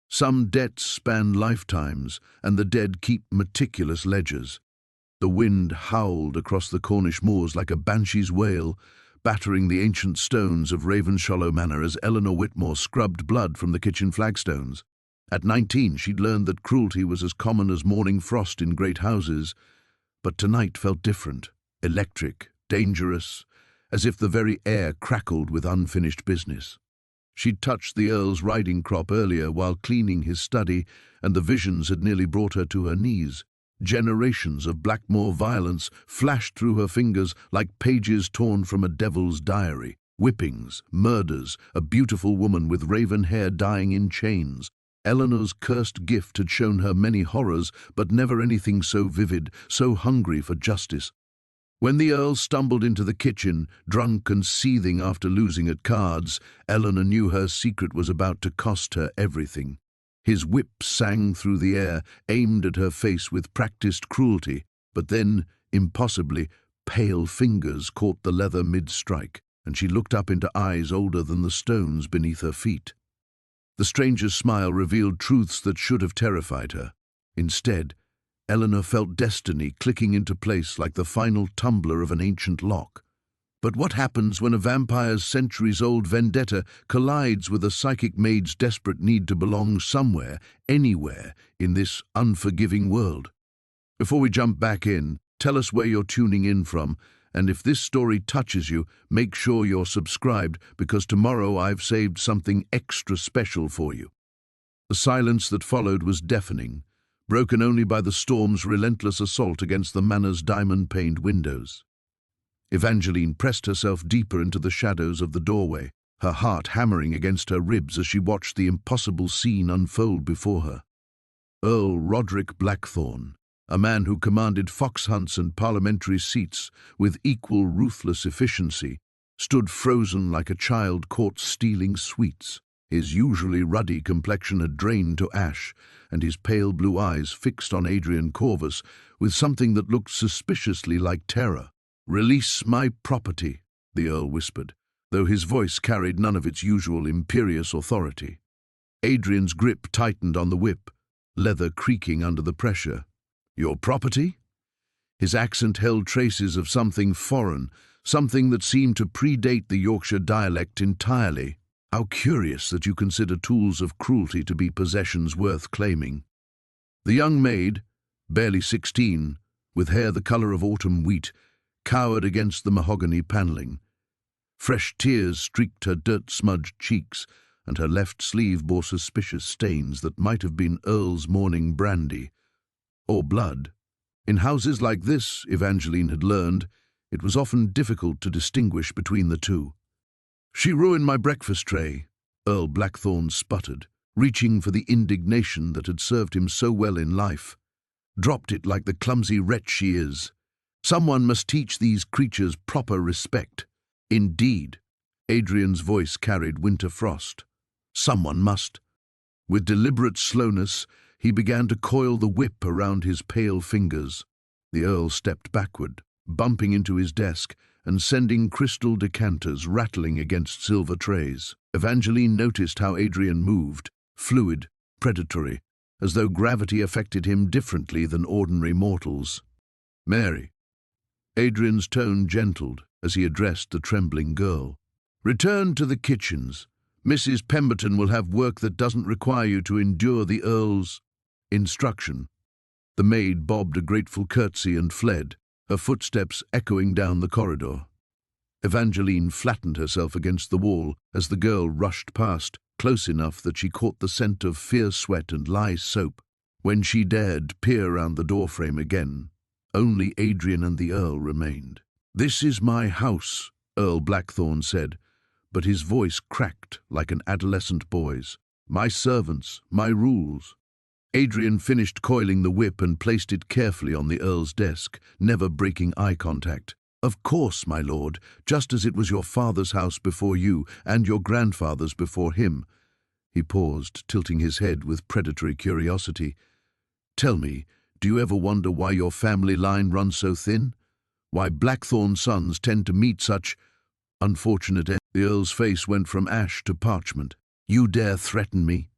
Some debts span lifetimes, and the dead keep meticulous ledgers. The wind howled across the Cornish moors like a banshee's wail, battering the ancient stones of Ravenshallow Manor as Eleanor Whitmore scrubbed blood from the kitchen flagstones. At 19, she'd learned that cruelty was as common as morning frost in great houses, but tonight felt different, electric, dangerous, as if the very air crackled with unfinished business. She'd touched the Earl's riding crop earlier while cleaning his study, and the visions had nearly brought her to her knees. Generations of Blackmore violence flashed through her fingers like pages torn from a devil's diary. Whippings, murders, a beautiful woman with raven hair dying in chains. Eleanor's cursed gift had shown her many horrors, but never anything so vivid, so hungry for justice. When the Earl stumbled into the kitchen, drunk and seething after losing at cards, Eleanor knew her secret was about to cost her everything. His whip sang through the air, aimed at her face with practiced cruelty, but then, impossibly, pale fingers caught the leather mid-strike, and she looked up into eyes older than the stones beneath her feet. The stranger's smile revealed truths that should have terrified her. Instead, Eleanor felt destiny clicking into place like the final tumbler of an ancient lock. But what happens when a vampire's centuries-old vendetta collides with a psychic maid's desperate need to belong somewhere, anywhere, in this unforgiving world? Before we jump back in, tell us where you're tuning in from, and if this story touches you, make sure you're subscribed, because tomorrow I've saved something extra special for you. The silence that followed was deafening, broken only by the storm's relentless assault against the manor's diamond-paned windows. Evangeline pressed herself deeper into the shadows of the doorway, her heart hammering against her ribs as she watched the impossible scene unfold before her. Earl Roderick Blackthorne, a man who commanded fox hunts and parliamentary seats with equal ruthless efficiency, stood frozen like a child caught stealing sweets. His usually ruddy complexion had drained to ash, and his pale blue eyes fixed on Adrian Corvus with something that looked suspiciously like terror. "Release my property," the Earl whispered, though his voice carried none of its usual imperious authority. Adrian's grip tightened on the whip, leather creaking under the pressure. "Your property?" His accent held traces of something foreign, something that seemed to predate the Yorkshire dialect entirely. "How curious that you consider tools of cruelty to be possessions worth claiming." The young maid, barely 16, with hair the colour of autumn wheat, cowered against the mahogany panelling. Fresh tears streaked her dirt-smudged cheeks, and her left sleeve bore suspicious stains that might have been Earl's morning brandy. Or blood. In houses like this, Evangeline had learned, it was often difficult to distinguish between the two. "She ruined my breakfast tray," Earl Blackthorne sputtered, reaching for the indignation that had served him so well in life. "Dropped it like the clumsy wretch she is. Someone must teach these creatures proper respect." "Indeed," Adrian's voice carried winter frost. "Someone must." With deliberate slowness, he began to coil the whip around his pale fingers. The Earl stepped backward, bumping into his desk and sending crystal decanters rattling against silver trays. Evangeline noticed how Adrian moved, fluid, predatory, as though gravity affected him differently than ordinary mortals. "Mary." Adrian's tone gentled as he addressed the trembling girl. "Return to the kitchens. Mrs. Pemberton will have work that doesn't require you to endure the Earl's instruction." The maid bobbed a grateful curtsy and fled, her footsteps echoing down the corridor. Evangeline flattened herself against the wall as the girl rushed past, close enough that she caught the scent of fierce sweat and lye soap. When she dared peer round the doorframe again, only Adrian and the Earl remained. "This is my house," Earl Blackthorne said, but his voice cracked like an adolescent boy's. "My servants, my rules." Adrian finished coiling the whip and placed it carefully on the Earl's desk, never breaking eye contact. "Of course, my lord, just as it was your father's house before you, and your grandfather's before him." He paused, tilting his head with predatory curiosity. "Tell me, do you ever wonder why your family line runs so thin? Why Blackthorne sons tend to meet such unfortunate ends?" The Earl's face went from ash to parchment. "You dare threaten me?"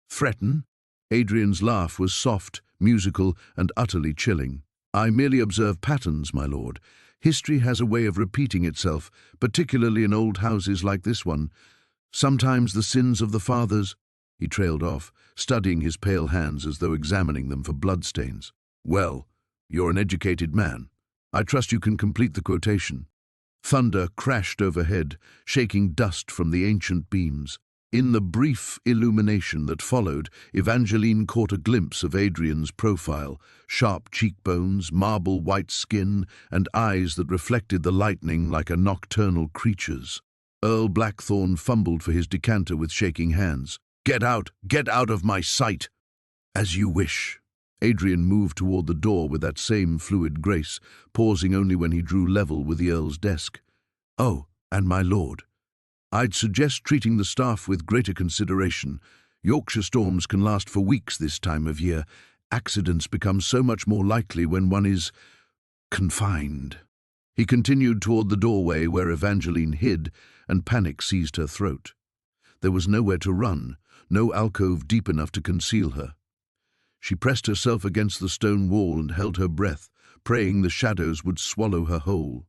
Threaten? Adrian's laugh was soft, musical, and utterly chilling. I merely observe patterns, my lord. History has a way of repeating itself, particularly in old houses like this one. Sometimes the sins of the fathers— He trailed off, studying his pale hands as though examining them for bloodstains. Well, you're an educated man. I trust you can complete the quotation. Thunder crashed overhead, shaking dust from the ancient beams. In the brief illumination that followed, Evangeline caught a glimpse of Adrian's profile, sharp cheekbones, marble white skin, and eyes that reflected the lightning like a nocturnal creature's. Earl Blackthorne fumbled for his decanter with shaking hands. Get out of my sight! As you wish. Adrian moved toward the door with that same fluid grace, pausing only when he drew level with the Earl's desk. Oh, and my lord, I'd suggest treating the staff with greater consideration. Yorkshire storms can last for weeks this time of year. Accidents become so much more likely when one is confined. He continued toward the doorway where Evangeline hid, and panic seized her throat. There was nowhere to run, no alcove deep enough to conceal her. She pressed herself against the stone wall and held her breath, praying the shadows would swallow her whole.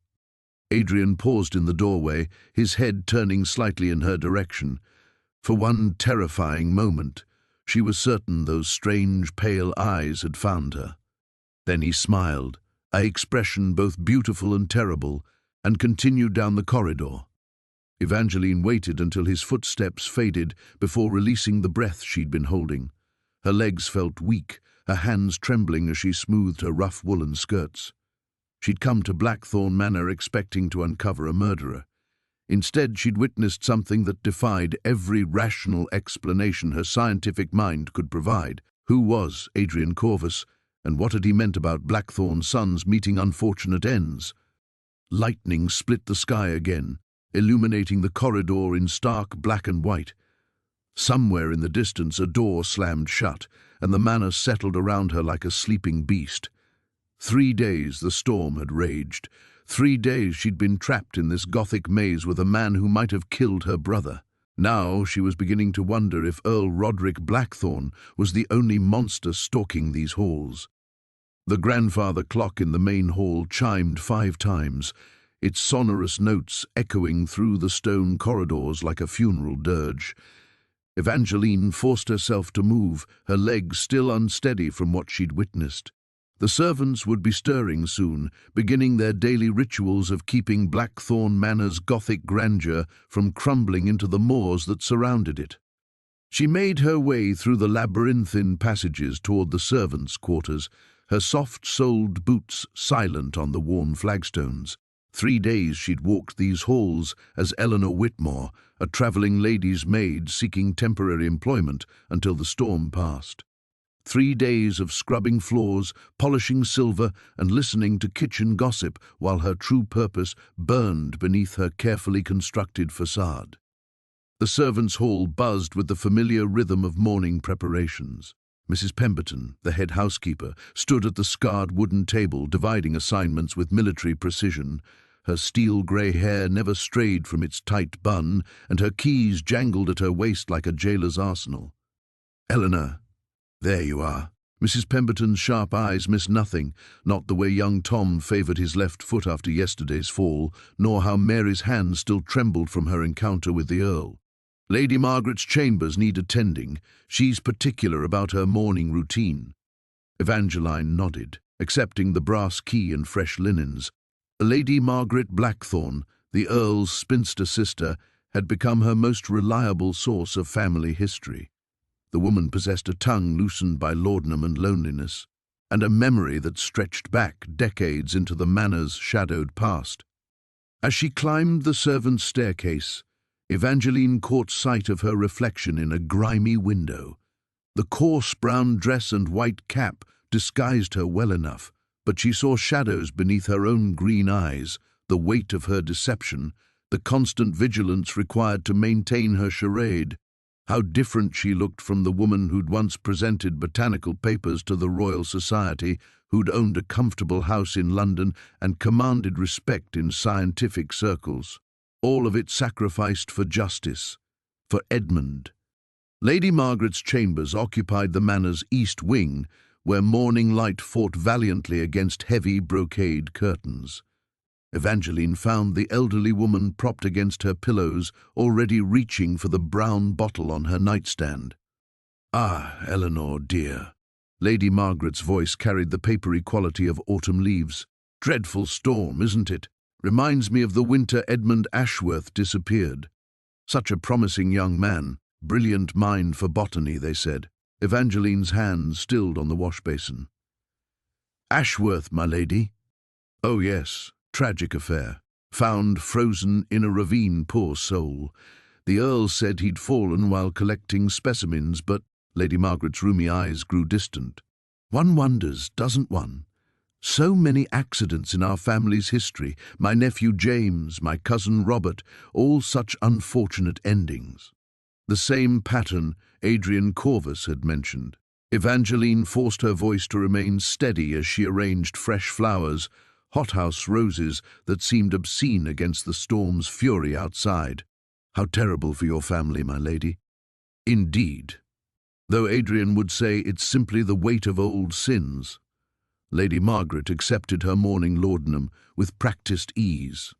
Adrian paused in the doorway, his head turning slightly in her direction. For one terrifying moment, she was certain those strange, pale eyes had found her. Then he smiled, an expression both beautiful and terrible, and continued down the corridor. Evangeline waited until his footsteps faded before releasing the breath she'd been holding. Her legs felt weak, her hands trembling as she smoothed her rough woolen skirts. She'd come to Blackthorne Manor expecting to uncover a murderer. Instead, she'd witnessed something that defied every rational explanation her scientific mind could provide. Who was Adrian Corvus, and what had he meant about Blackthorne's sons meeting unfortunate ends? Lightning split the sky again, illuminating the corridor in stark black and white. Somewhere in the distance a door slammed shut, and the manor settled around her like a sleeping beast. 3 days the storm had raged. 3 days she'd been trapped in this Gothic maze with a man who might have killed her brother. Now she was beginning to wonder if Earl Roderick Blackthorne was the only monster stalking these halls. The grandfather clock in the main hall chimed 5 times, its sonorous notes echoing through the stone corridors like a funeral dirge. Evangeline forced herself to move, her legs still unsteady from what she'd witnessed. The servants would be stirring soon, beginning their daily rituals of keeping Blackthorne Manor's Gothic grandeur from crumbling into the moors that surrounded it. She made her way through the labyrinthine passages toward the servants' quarters, her soft-soled boots silent on the worn flagstones. 3 days she'd walked these halls as Eleanor Whitmore, a travelling lady's maid seeking temporary employment until the storm passed. 3 days of scrubbing floors, polishing silver, and listening to kitchen gossip while her true purpose burned beneath her carefully constructed facade. The servants' hall buzzed with the familiar rhythm of morning preparations. Mrs. Pemberton, the head housekeeper, stood at the scarred wooden table dividing assignments with military precision. Her steel-grey hair never strayed from its tight bun, and her keys jangled at her waist like a jailer's arsenal. "Eleanor, there you are." Mrs. Pemberton's sharp eyes missed nothing, not the way young Tom favoured his left foot after yesterday's fall, nor how Mary's hand still trembled from her encounter with the Earl. "Lady Margaret's chambers need attending. She's particular about her morning routine." Evangeline nodded, accepting the brass key and fresh linens. Lady Margaret Blackthorne, the Earl's spinster sister, had become her most reliable source of family history. The woman possessed a tongue loosened by laudanum and loneliness, and a memory that stretched back decades into the manor's shadowed past. As she climbed the servants' staircase, Evangeline caught sight of her reflection in a grimy window. The coarse brown dress and white cap disguised her well enough, but she saw shadows beneath her own green eyes, the weight of her deception, the constant vigilance required to maintain her charade. How different she looked from the woman who'd once presented botanical papers to the Royal Society, who'd owned a comfortable house in London and commanded respect in scientific circles. All of it sacrificed for justice, for Edmund. Lady Margaret's chambers occupied the manor's east wing, where morning light fought valiantly against heavy brocade curtains. Evangeline found the elderly woman propped against her pillows, already reaching for the brown bottle on her nightstand. "Ah, Eleanor, dear." Lady Margaret's voice carried the papery quality of autumn leaves. "Dreadful storm, isn't it? Reminds me of the winter Edmund Ashworth disappeared. Such a promising young man, brilliant mind for botany, they said." Evangeline's hand stilled on the wash-basin. "Ashworth, my lady?" "Oh yes, tragic affair. Found frozen in a ravine, poor soul. The Earl said he'd fallen while collecting specimens, but—" Lady Margaret's rheumy eyes grew distant. "One wonders, doesn't one? So many accidents in our family's history, my nephew James, my cousin Robert, all such unfortunate endings." The same pattern Adrian Corvus had mentioned. Evangeline forced her voice to remain steady as she arranged fresh flowers, hothouse roses that seemed obscene against the storm's fury outside. "How terrible for your family, my lady." "Indeed. Though Adrian would say it's simply the weight of old sins." Lady Margaret accepted her morning laudanum with practiced ease.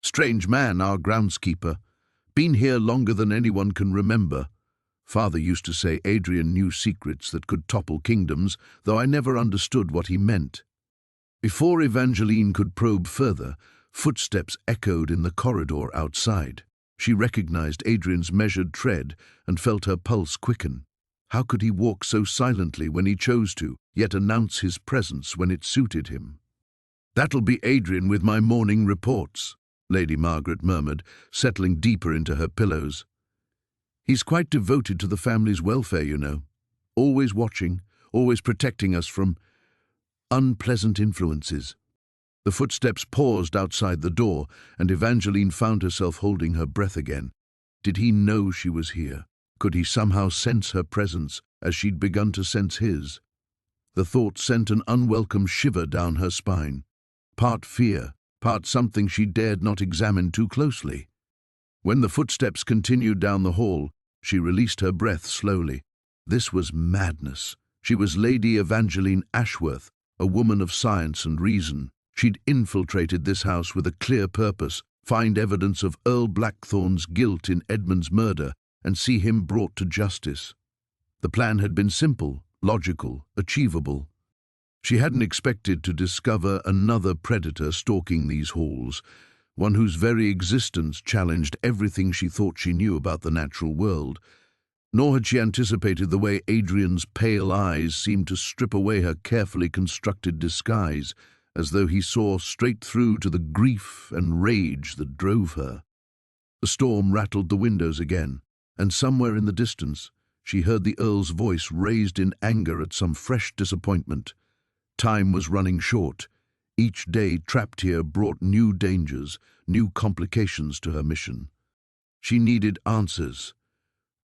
"Strange man, our groundskeeper. Been here longer than anyone can remember. Father used to say Adrian knew secrets that could topple kingdoms, though I never understood what he meant." Before Evangeline could probe further, footsteps echoed in the corridor outside. She recognized Adrian's measured tread and felt her pulse quicken. How could he walk so silently when he chose to, yet announce his presence when it suited him? "That'll be Adrian with my morning reports," Lady Margaret murmured, settling deeper into her pillows. "He's quite devoted to the family's welfare, you know. Always watching, always protecting us from unpleasant influences." The footsteps paused outside the door, and Evangeline found herself holding her breath again. Did he know she was here? Could he somehow sense her presence, as she'd begun to sense his? The thought sent an unwelcome shiver down her spine. Part fear, part something she dared not examine too closely. When the footsteps continued down the hall, she released her breath slowly. This was madness. She was Lady Evangeline Ashworth, a woman of science and reason. She'd infiltrated this house with a clear purpose: find evidence of Earl Blackthorne's guilt in Edmund's murder and see him brought to justice. The plan had been simple, logical, achievable. She hadn't expected to discover another predator stalking these halls, one whose very existence challenged everything she thought she knew about the natural world. Nor had she anticipated the way Adrian's pale eyes seemed to strip away her carefully constructed disguise, as though he saw straight through to the grief and rage that drove her. The storm rattled the windows again, and somewhere in the distance she heard the Earl's voice raised in anger at some fresh disappointment. Time was running short. Each day trapped here brought new dangers, new complications to her mission. She needed answers.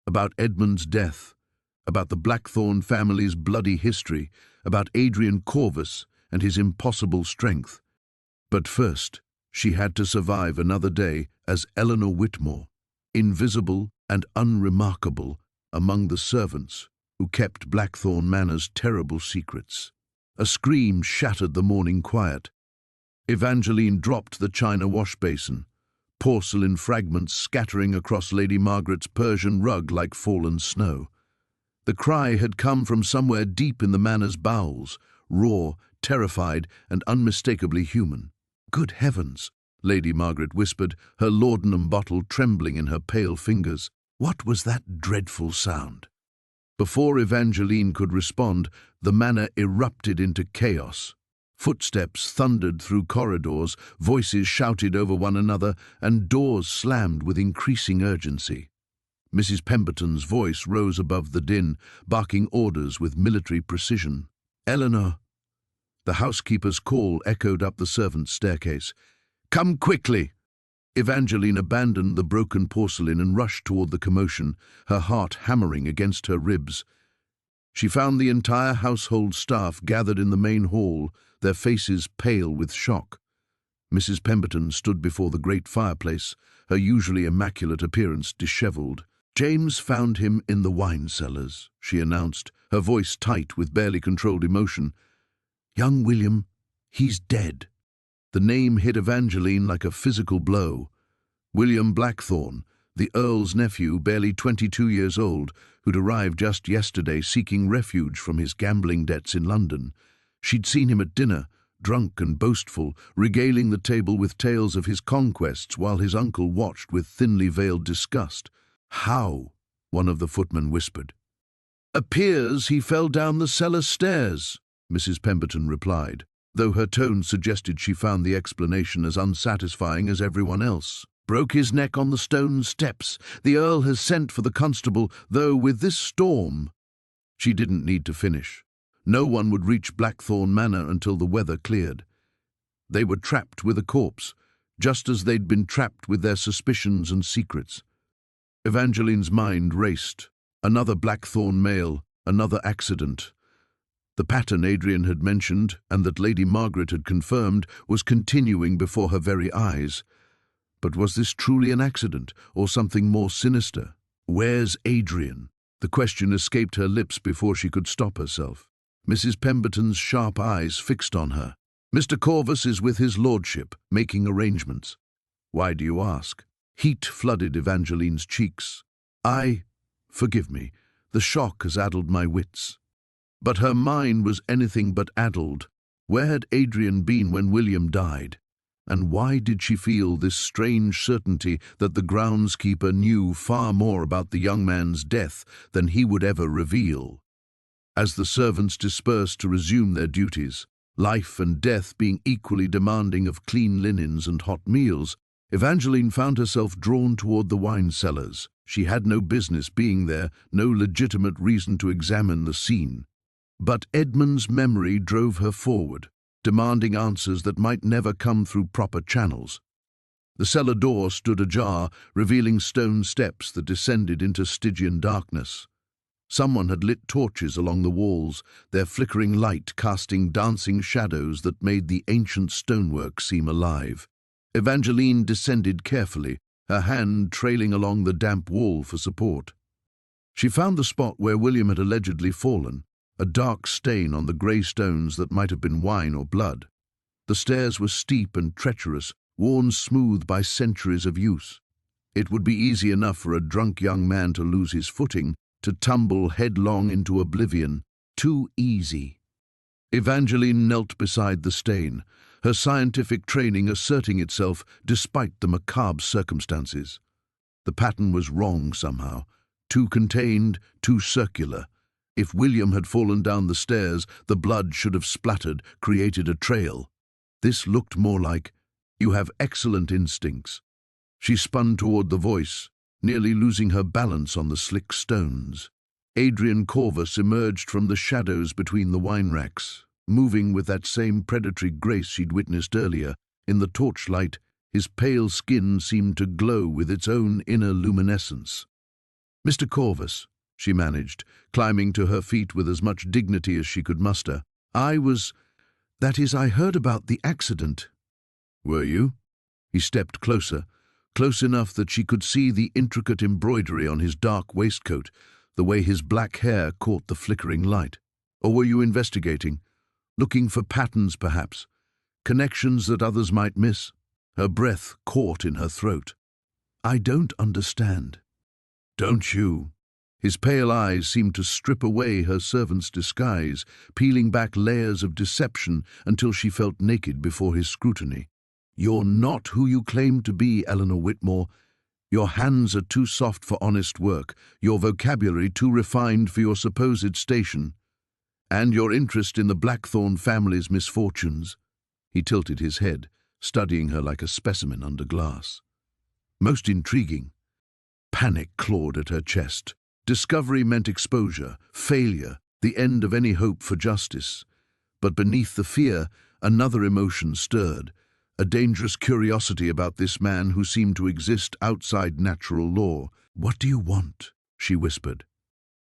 About Edmund's death, about the Blackthorne family's bloody history, about Adrian Corvus and his impossible strength. But first, she had to survive another day as Eleanor Whitmore, invisible and unremarkable among the servants who kept Blackthorne Manor's terrible secrets. A scream shattered the morning quiet. Evangeline dropped the china wash-basin, porcelain fragments scattering across Lady Margaret's Persian rug like fallen snow. The cry had come from somewhere deep in the manor's bowels, raw, terrified, and unmistakably human. "Good heavens!" Lady Margaret whispered, her laudanum bottle trembling in her pale fingers. "What was that dreadful sound?" Before Evangeline could respond, the manor erupted into chaos. Footsteps thundered through corridors, voices shouted over one another, and doors slammed with increasing urgency. Mrs. Pemberton's voice rose above the din, barking orders with military precision. "Eleanor!" The housekeeper's call echoed up the servants' staircase. "Come quickly!" Evangeline abandoned the broken porcelain and rushed toward the commotion, her heart hammering against her ribs. She found the entire household staff gathered in the main hall, their faces pale with shock. Mrs. Pemberton stood before the great fireplace, her usually immaculate appearance disheveled. James found him in the wine cellars, she announced, her voice tight with barely controlled emotion. Young William, he's dead. The name hit Evangeline like a physical blow. William Blackthorne, the Earl's nephew, barely 22 years old, who'd arrived just yesterday seeking refuge from his gambling debts in London. She'd seen him at dinner, drunk and boastful, regaling the table with tales of his conquests while his uncle watched with thinly veiled disgust. How? One of the footmen whispered. Appears he fell down the cellar stairs, Mrs. Pemberton replied, though her tone suggested she found the explanation as unsatisfying as everyone else. Broke his neck on the stone steps. The Earl has sent for the constable, though with this storm. She didn't need to finish. No one would reach Blackthorne Manor until the weather cleared. They were trapped with a corpse, just as they'd been trapped with their suspicions and secrets. Evangeline's mind raced. Another Blackthorne mail, another accident. The pattern Adrian had mentioned, and that Lady Margaret had confirmed, was continuing before her very eyes. But was this truly an accident, or something more sinister? Where's Adrian? The question escaped her lips before she could stop herself. Mrs. Pemberton's sharp eyes fixed on her. Mr. Corvus is with his lordship, making arrangements. Why do you ask? Heat flooded Evangeline's cheeks. Forgive me, the shock has addled my wits. But her mind was anything but addled. Where had Adrian been when William died? And why did she feel this strange certainty that the groundskeeper knew far more about the young man's death than he would ever reveal? As the servants dispersed to resume their duties, life and death being equally demanding of clean linens and hot meals, Evangeline found herself drawn toward the wine cellars. She had no business being there, no legitimate reason to examine the scene. But Edmund's memory drove her forward, demanding answers that might never come through proper channels. The cellar door stood ajar, revealing stone steps that descended into Stygian darkness. Someone had lit torches along the walls, their flickering light casting dancing shadows that made the ancient stonework seem alive. Evangeline descended carefully, her hand trailing along the damp wall for support. She found the spot where William had allegedly fallen, a dark stain on the grey stones that might have been wine or blood. The stairs were steep and treacherous, worn smooth by centuries of use. It would be easy enough for a drunk young man to lose his footing, to tumble headlong into oblivion. Too easy. Evangeline knelt beside the stain, her scientific training asserting itself despite the macabre circumstances. The pattern was wrong somehow, too contained, too circular. If William had fallen down the stairs, the blood should have splattered, created a trail. This looked more like, "You have excellent instincts." She spun toward the voice, nearly losing her balance on the slick stones. Adrian Corvus emerged from the shadows between the wine racks, moving with that same predatory grace she'd witnessed earlier. In the torchlight, his pale skin seemed to glow with its own inner luminescence. "Mr. Corvus," she managed, climbing to her feet with as much dignity as she could muster. I heard about the accident." "Were you?" He stepped closer, close enough that she could see the intricate embroidery on his dark waistcoat, the way his black hair caught the flickering light. "Or were you investigating? Looking for patterns, perhaps? Connections that others might miss?" Her breath caught in her throat. "I don't understand." "Don't you?" His pale eyes seemed to strip away her servant's disguise, peeling back layers of deception until she felt naked before his scrutiny. "You're not who you claim to be, Eleanor Whitmore. Your hands are too soft for honest work, your vocabulary too refined for your supposed station, and your interest in the Blackthorne family's misfortunes." He tilted his head, studying her like a specimen under glass. "Most intriguing." Panic clawed at her chest. Discovery meant exposure, failure, the end of any hope for justice. But beneath the fear, another emotion stirred, a dangerous curiosity about this man who seemed to exist outside natural law. "What do you want?" she whispered.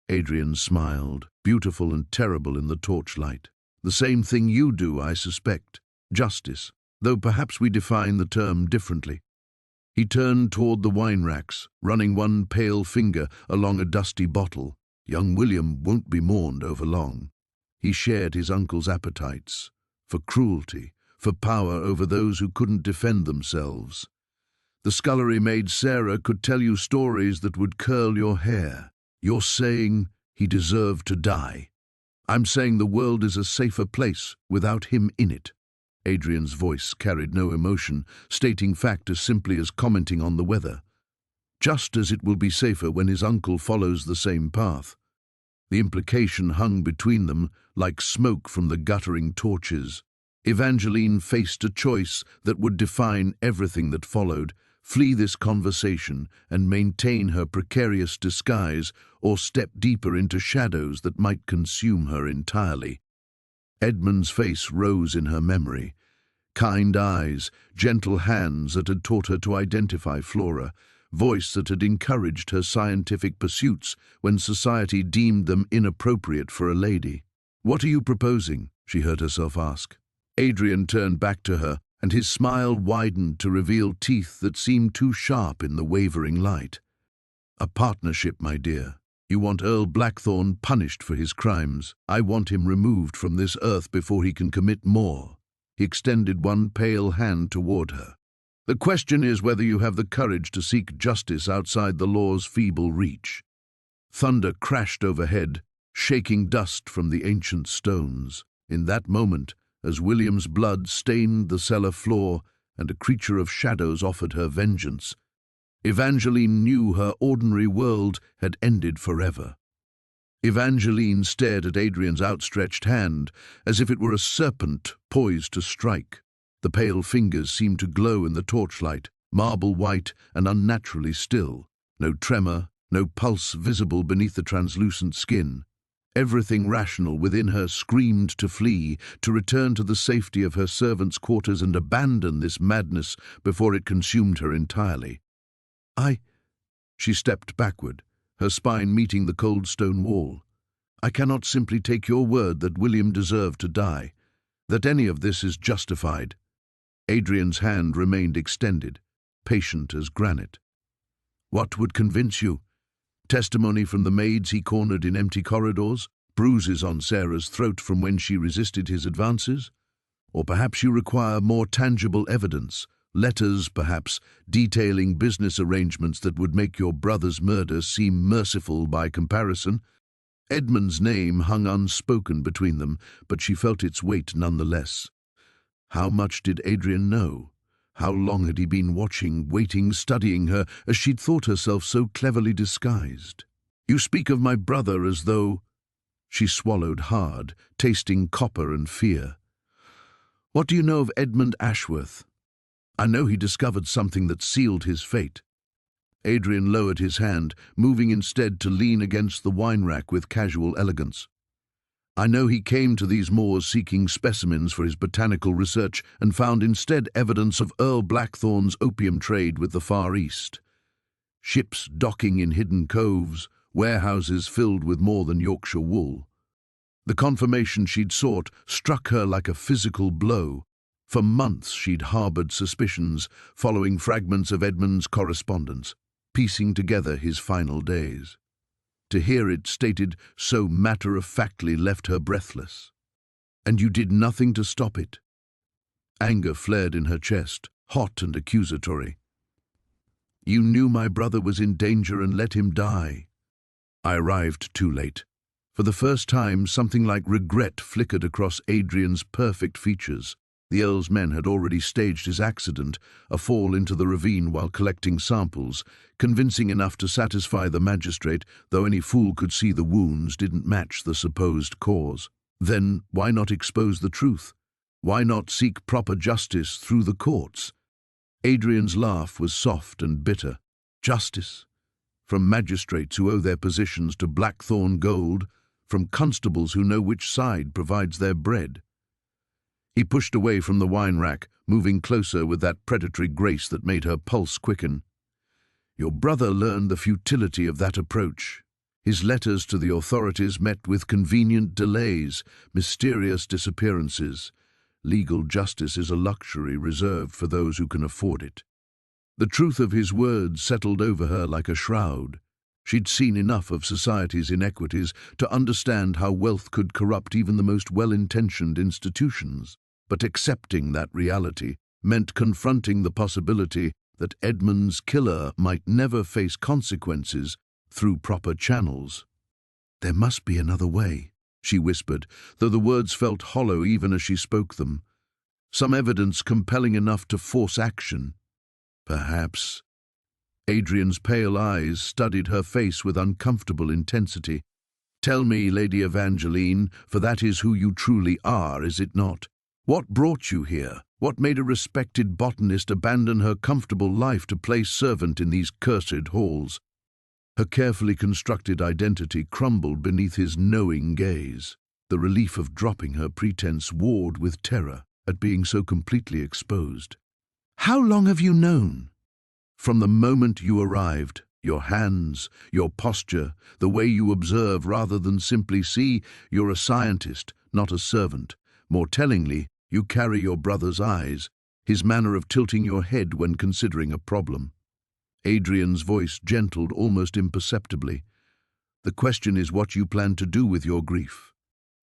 Adrian smiled, beautiful and terrible in the torchlight. "The same thing you do, I suspect. Justice, though perhaps we define the term differently." He turned toward the wine racks, running one pale finger along a dusty bottle. Young William won't be mourned over long. He shared his uncle's appetites for cruelty, for power over those who couldn't defend themselves. The scullery maid Sarah could tell you stories that would curl your hair. You're saying he deserved to die. I'm saying the world is a safer place without him in it. Adrian's voice carried no emotion, stating fact as simply as commenting on the weather. Just as it will be safer when his uncle follows the same path. The implication hung between them like smoke from the guttering torches. Evangeline faced a choice that would define everything that followed: flee this conversation and maintain her precarious disguise, or step deeper into shadows that might consume her entirely. Edmund's face rose in her memory. Kind eyes, gentle hands that had taught her to identify Flora, voice that had encouraged her scientific pursuits when society deemed them inappropriate for a lady. "What are you proposing?" she heard herself ask. Adrian turned back to her, and his smile widened to reveal teeth that seemed too sharp in the wavering light. "A partnership, my dear. You want Earl Blackthorne punished for his crimes. I want him removed from this earth before he can commit more." He extended one pale hand toward her. "The question is whether you have the courage to seek justice outside the law's feeble reach." Thunder crashed overhead, shaking dust from the ancient stones. In that moment, as William's blood stained the cellar floor and a creature of shadows offered her vengeance, Evangeline knew her ordinary world had ended forever. Evangeline stared at Adrian's outstretched hand, as if it were a serpent poised to strike. The pale fingers seemed to glow in the torchlight, marble white and unnaturally still. No tremor, no pulse visible beneath the translucent skin. Everything rational within her screamed to flee, to return to the safety of her servants' quarters and abandon this madness before it consumed her entirely. She stepped backward, her spine meeting the cold stone wall. "I cannot simply take your word that William deserved to die, that any of this is justified." Adrian's hand remained extended, patient as granite. "What would convince you? Testimony from the maids he cornered in empty corridors? Bruises on Sarah's throat from when she resisted his advances? Or perhaps you require more tangible evidence, letters, perhaps, detailing business arrangements that would make your brother's murder seem merciful by comparison?" Edmund's name hung unspoken between them, but she felt its weight nonetheless. How much did Adrian know? How long had he been watching, waiting, studying her, as she'd thought herself so cleverly disguised? "You speak of my brother as though—" She swallowed hard, tasting copper and fear. "What do you know of Edmund Ashworth?" "I know he discovered something that sealed his fate." Adrian lowered his hand, moving instead to lean against the wine rack with casual elegance. "I know he came to these moors seeking specimens for his botanical research and found instead evidence of Earl Blackthorne's opium trade with the Far East. Ships docking in hidden coves, warehouses filled with more than Yorkshire wool. The confirmation she'd sought struck her like a physical blow. For months she'd harbored suspicions, following fragments of Edmund's correspondence, piecing together his final days. To hear it stated so matter-of-factly left her breathless. "And you did nothing to stop it?" Anger flared in her chest, hot and accusatory. "You knew my brother was in danger and let him die." I arrived too late. For the first time, something like regret flickered across Adrian's perfect features. The Earl's men had already staged his accident, a fall into the ravine while collecting samples, convincing enough to satisfy the magistrate, though any fool could see the wounds didn't match the supposed cause. Then why not expose the truth? Why not seek proper justice through the courts? Adrian's laugh was soft and bitter. Justice? From magistrates who owe their positions to Blackthorne gold, from constables who know which side provides their bread. He pushed away from the wine rack, moving closer with that predatory grace that made her pulse quicken. "Your brother learned the futility of that approach. His letters to the authorities met with convenient delays, mysterious disappearances. Legal justice is a luxury reserved for those who can afford it." The truth of his words settled over her like a shroud. She'd seen enough of society's inequities to understand how wealth could corrupt even the most well-intentioned institutions. But accepting that reality meant confronting the possibility that Edmund's killer might never face consequences through proper channels. "There must be another way," she whispered, though the words felt hollow even as she spoke them. Some evidence compelling enough to force action. Perhaps. Adrian's pale eyes studied her face with uncomfortable intensity. "Tell me, Lady Evangeline, for that is who you truly are, is it not? What brought you here? What made a respected botanist abandon her comfortable life to play servant in these cursed halls?" Her carefully constructed identity crumbled beneath his knowing gaze. The relief of dropping her pretense warred with terror at being so completely exposed. "How long have you known?" "From the moment you arrived. Your hands, your posture, the way you observe rather than simply see. You're a scientist, not a servant. More tellingly, you carry your brother's eyes, his manner of tilting your head when considering a problem." Adrian's voice gentled almost imperceptibly. "The question is what you plan to do with your grief."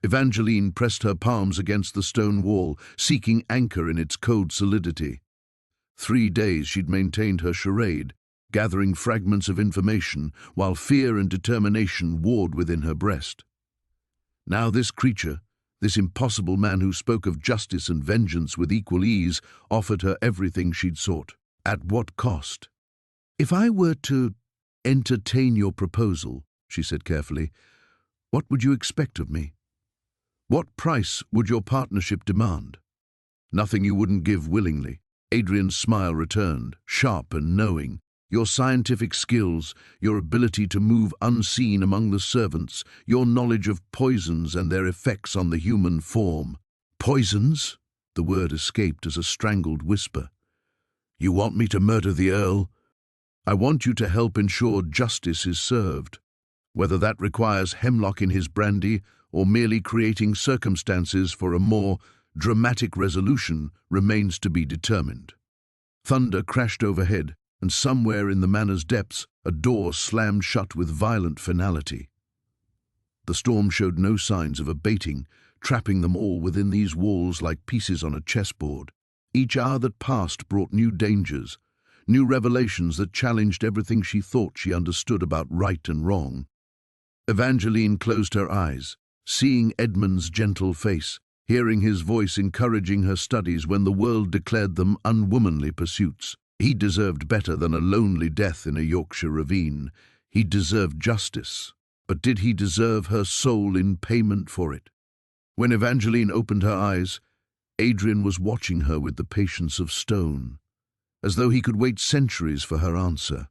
Evangeline pressed her palms against the stone wall, seeking anchor in its cold solidity. 3 days she'd maintained her charade, gathering fragments of information, while fear and determination warred within her breast. Now this creature, this impossible man who spoke of justice and vengeance with equal ease, offered her everything she'd sought. At what cost? "If I were to entertain your proposal," she said carefully, "what would you expect of me? What price would your partnership demand?" "Nothing you wouldn't give willingly." Adrian's smile returned, sharp and knowing. "Your scientific skills, your ability to move unseen among the servants, your knowledge of poisons and their effects on the human form." "Poisons?" The word escaped as a strangled whisper. "You want me to murder the Earl?" "I want you to help ensure justice is served. Whether that requires hemlock in his brandy or merely creating circumstances for a more dramatic resolution remains to be determined." Thunder crashed overhead, and somewhere in the manor's depths, a door slammed shut with violent finality. The storm showed no signs of abating, trapping them all within these walls like pieces on a chessboard. Each hour that passed brought new dangers, new revelations that challenged everything she thought she understood about right and wrong. Evangeline closed her eyes, seeing Edmund's gentle face, hearing his voice encouraging her studies when the world declared them unwomanly pursuits. He deserved better than a lonely death in a Yorkshire ravine. He deserved justice. But did he deserve her soul in payment for it? When Evangeline opened her eyes, Adrian was watching her with the patience of stone, as though he could wait centuries for her answer.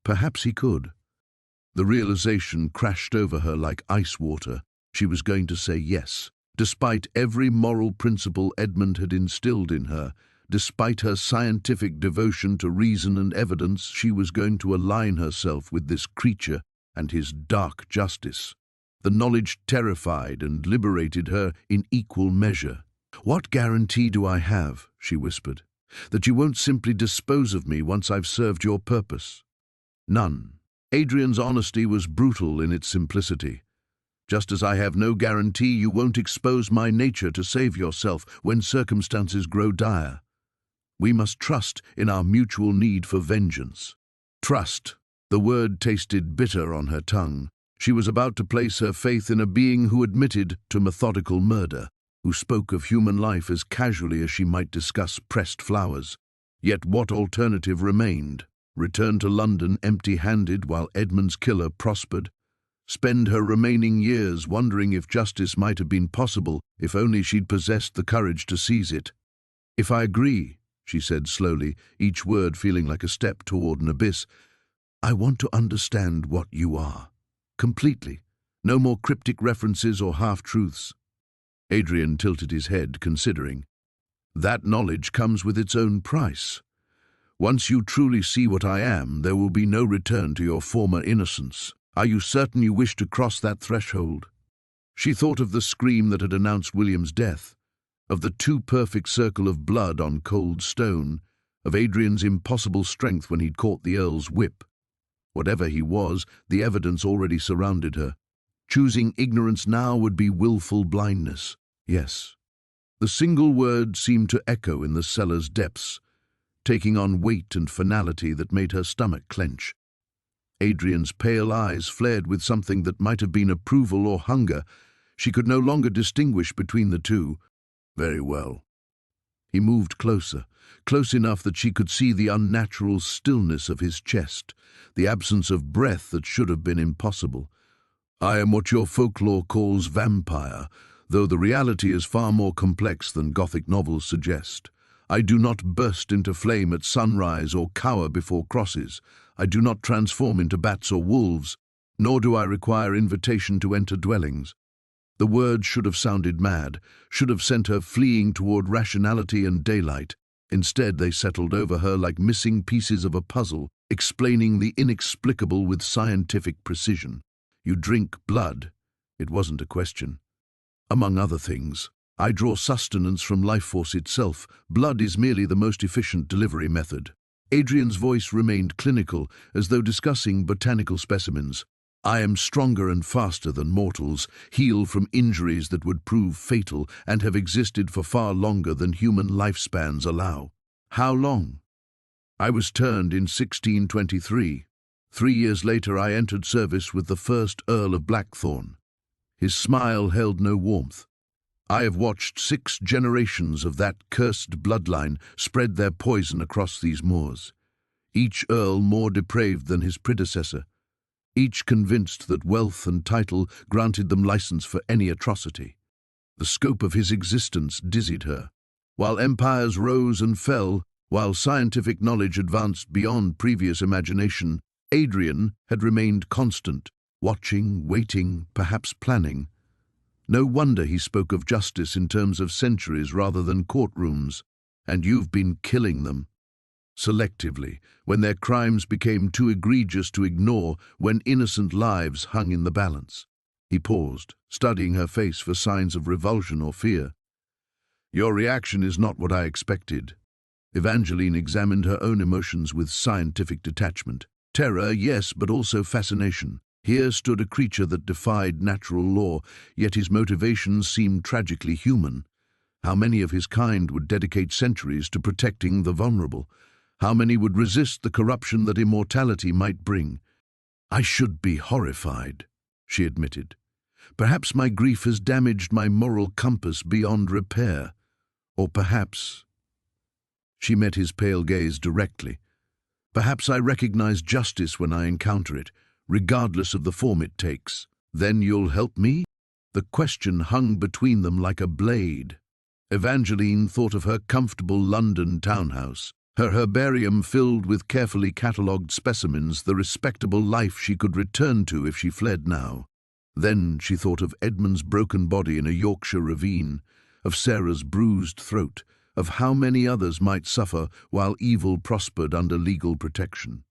Perhaps he could. The realization crashed over her like ice water. She was going to say yes. Despite every moral principle Edmund had instilled in her, despite her scientific devotion to reason and evidence, she was going to align herself with this creature and his dark justice. The knowledge terrified and liberated her in equal measure. "What guarantee do I have," she whispered, "that you won't simply dispose of me once I've served your purpose?" "None." Adrian's honesty was brutal in its simplicity. "Just as I have no guarantee you won't expose my nature to save yourself when circumstances grow dire. We must trust in our mutual need for vengeance." Trust. The word tasted bitter on her tongue. She was about to place her faith in a being who admitted to methodical murder, who spoke of human life as casually as she might discuss pressed flowers. Yet what alternative remained? Return to London empty-handed while Edmund's killer prospered? Spend her remaining years wondering if justice might have been possible if only she'd possessed the courage to seize it? "If I agree," she said slowly, each word feeling like a step toward an abyss, "I want to understand what you are. Completely. No more cryptic references or half-truths." Adrian tilted his head, considering. "That knowledge comes with its own price. Once you truly see what I am, there will be no return to your former innocence. Are you certain you wish to cross that threshold?" She thought of the scream that had announced William's death, of the too perfect circle of blood on cold stone, of Adrian's impossible strength when he'd caught the Earl's whip. Whatever he was, the evidence already surrounded her. Choosing ignorance now would be willful blindness. Yes. The single word seemed to echo in the cellar's depths, taking on weight and finality that made her stomach clench. Adrian's pale eyes flared with something that might have been approval or hunger. She could no longer distinguish between the two. Very well. He moved closer, close enough that she could see the unnatural stillness of his chest, the absence of breath that should have been impossible. I am what your folklore calls vampire, though the reality is far more complex than Gothic novels suggest. I do not burst into flame at sunrise or cower before crosses. I do not transform into bats or wolves, nor do I require invitation to enter dwellings. The words should have sounded mad, should have sent her fleeing toward rationality and daylight. Instead, they settled over her like missing pieces of a puzzle, explaining the inexplicable with scientific precision. You drink blood. It wasn't a question. Among other things, I draw sustenance from life force itself. Blood is merely the most efficient delivery method. Adrian's voice remained clinical, as though discussing botanical specimens. I am stronger and faster than mortals, heal from injuries that would prove fatal and have existed for far longer than human lifespans allow. How long? I was turned in 1623. 3 years later I entered service with the first Earl of Blackthorn. His smile held no warmth. I have watched 6 generations of that cursed bloodline spread their poison across these moors, each Earl more depraved than his predecessor, each convinced that wealth and title granted them license for any atrocity. The scope of his existence dizzied her. While empires rose and fell, while scientific knowledge advanced beyond previous imagination, Adrian had remained constant, watching, waiting, perhaps planning. No wonder he spoke of justice in terms of centuries rather than courtrooms. And you've been killing them. Selectively, when their crimes became too egregious to ignore, when innocent lives hung in the balance. He paused, studying her face for signs of revulsion or fear. Your reaction is not what I expected. Evangeline examined her own emotions with scientific detachment. Terror, yes, but also fascination. Here stood a creature that defied natural law, yet his motivations seemed tragically human. How many of his kind would dedicate centuries to protecting the vulnerable? How many would resist the corruption that immortality might bring? I should be horrified, she admitted. Perhaps my grief has damaged my moral compass beyond repair. Or perhaps... She met his pale gaze directly. Perhaps I recognize justice when I encounter it, regardless of the form it takes. Then you'll help me? The question hung between them like a blade. Evangeline thought of her comfortable London townhouse, her herbarium filled with carefully catalogued specimens, the respectable life she could return to if she fled now. Then she thought of Edmund's broken body in a Yorkshire ravine, of Sarah's bruised throat, of how many others might suffer while evil prospered under legal protection.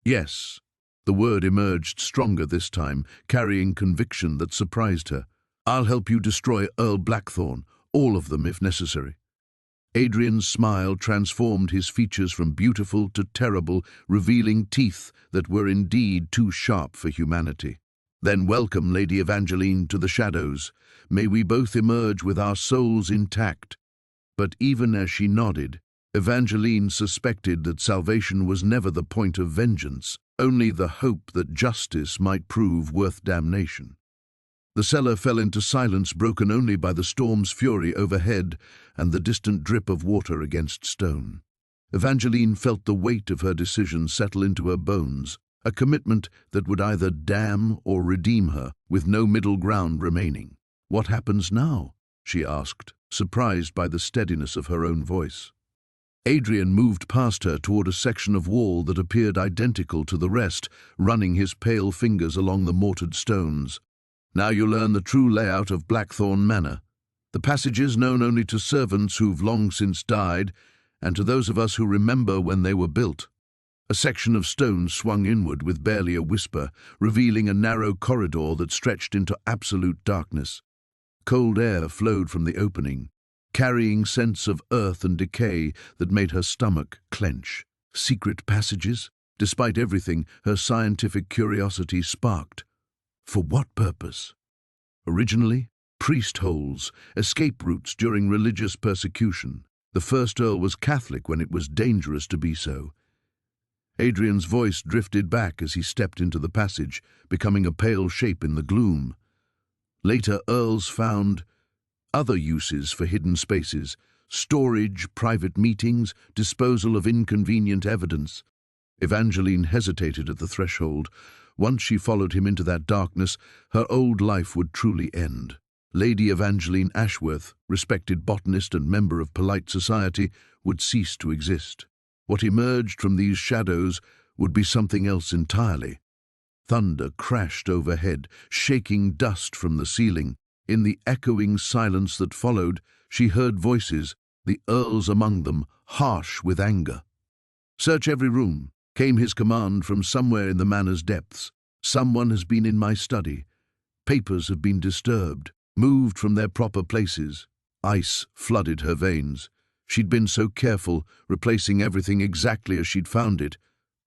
Yes. The word emerged stronger this time, carrying conviction that surprised her. I'll help you destroy Earl Blackthorn, all of them if necessary. Adrian's smile transformed his features from beautiful to terrible, revealing teeth that were indeed too sharp for humanity. Then welcome, Lady Evangeline, to the shadows. May we both emerge with our souls intact. But even as she nodded, Evangeline suspected that salvation was never the point of vengeance, only the hope that justice might prove worth damnation. The cellar fell into silence, broken only by the storm's fury overhead and the distant drip of water against stone. Evangeline felt the weight of her decision settle into her bones, a commitment that would either damn or redeem her, with no middle ground remaining. What happens now? She asked, surprised by the steadiness of her own voice. Adrian moved past her toward a section of wall that appeared identical to the rest, running his pale fingers along the mortared stones. Now you learn the true layout of Blackthorn Manor, the passages known only to servants who've long since died, and to those of us who remember when they were built. A section of stone swung inward with barely a whisper, revealing a narrow corridor that stretched into absolute darkness. Cold air flowed from the opening, carrying scents of earth and decay that made her stomach clench. Secret passages? Despite everything, her scientific curiosity sparked. For what purpose? Originally, priest holes, escape routes during religious persecution. The first Earl was Catholic when it was dangerous to be so. Adrian's voice drifted back as he stepped into the passage, becoming a pale shape in the gloom. Later, Earls found other uses for hidden spaces: storage, private meetings, disposal of inconvenient evidence. Evangeline hesitated at the threshold. Once she followed him into that darkness, her old life would truly end. Lady Evangeline Ashworth, respected botanist and member of polite society, would cease to exist. What emerged from these shadows would be something else entirely. Thunder crashed overhead, shaking dust from the ceiling. In the echoing silence that followed, she heard voices, the Earl's among them, harsh with anger. "Search every room," came his command from somewhere in the manor's depths. "Someone has been in my study. Papers have been disturbed, moved from their proper places." Ice flooded her veins. She'd been so careful, replacing everything exactly as she'd found it,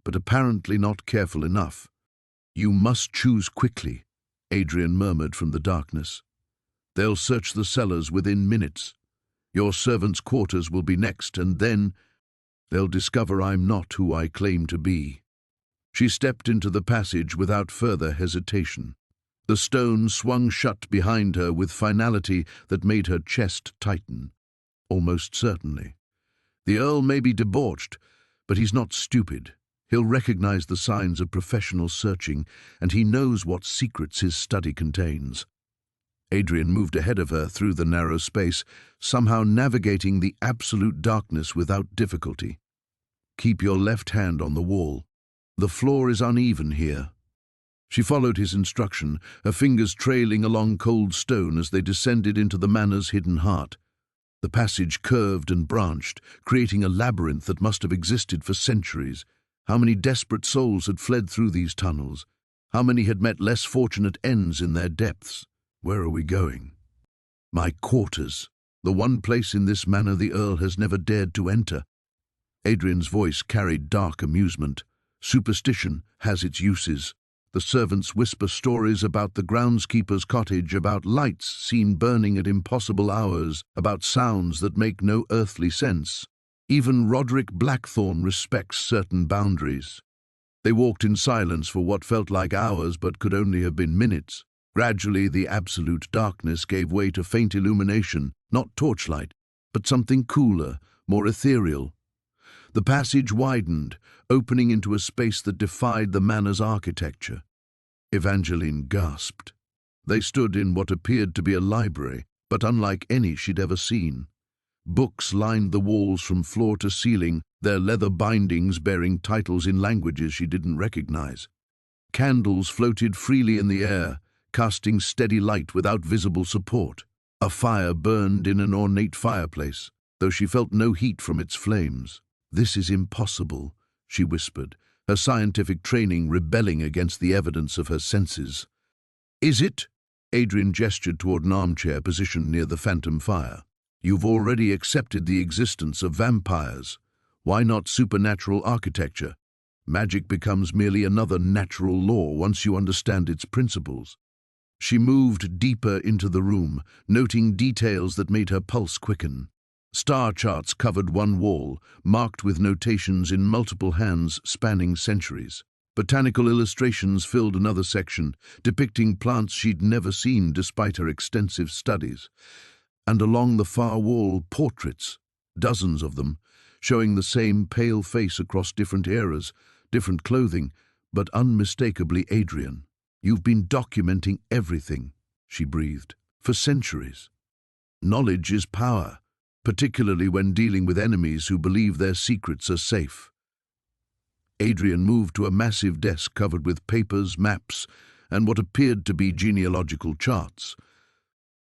but apparently not careful enough. "You must choose quickly," Adrian murmured from the darkness. "They'll search the cellars within minutes. Your servants' quarters will be next, and then they'll discover I'm not who I claim to be." She stepped into the passage without further hesitation. The stone swung shut behind her with finality that made her chest tighten. Almost certainly. The Earl may be debauched, but he's not stupid. He'll recognize the signs of professional searching, and he knows what secrets his study contains. Adrian moved ahead of her through the narrow space, somehow navigating the absolute darkness without difficulty. "Keep your left hand on the wall. The floor is uneven here." She followed his instruction, her fingers trailing along cold stone as they descended into the manor's hidden heart. The passage curved and branched, creating a labyrinth that must have existed for centuries. How many desperate souls had fled through these tunnels? How many had met less fortunate ends in their depths? "Where are we going?" "My quarters. The one place in this manor the Earl has never dared to enter." Adrian's voice carried dark amusement. "Superstition has its uses. The servants whisper stories about the groundskeeper's cottage, about lights seen burning at impossible hours, about sounds that make no earthly sense. Even Roderick Blackthorne respects certain boundaries." They walked in silence for what felt like hours but could only have been minutes. Gradually, the absolute darkness gave way to faint illumination, not torchlight, but something cooler, more ethereal. The passage widened, opening into a space that defied the manor's architecture. Evangeline gasped. They stood in what appeared to be a library, but unlike any she'd ever seen. Books lined the walls from floor to ceiling, their leather bindings bearing titles in languages she didn't recognize. Candles floated freely in the air, casting steady light without visible support. A fire burned in an ornate fireplace, though she felt no heat from its flames. "This is impossible," she whispered, her scientific training rebelling against the evidence of her senses. "Is it?" Adrian gestured toward an armchair positioned near the phantom fire. "You've already accepted the existence of vampires. Why not supernatural architecture? Magic becomes merely another natural law once you understand its principles." She moved deeper into the room, noting details that made her pulse quicken. Star charts covered one wall, marked with notations in multiple hands spanning centuries. Botanical illustrations filled another section, depicting plants she'd never seen despite her extensive studies. And along the far wall, portraits, dozens of them, showing the same pale face across different eras, different clothing, but unmistakably Adrian. "You've been documenting everything," she breathed, "for centuries. Knowledge is power, particularly when dealing with enemies who believe their secrets are safe." Adrian moved to a massive desk covered with papers, maps, and what appeared to be genealogical charts.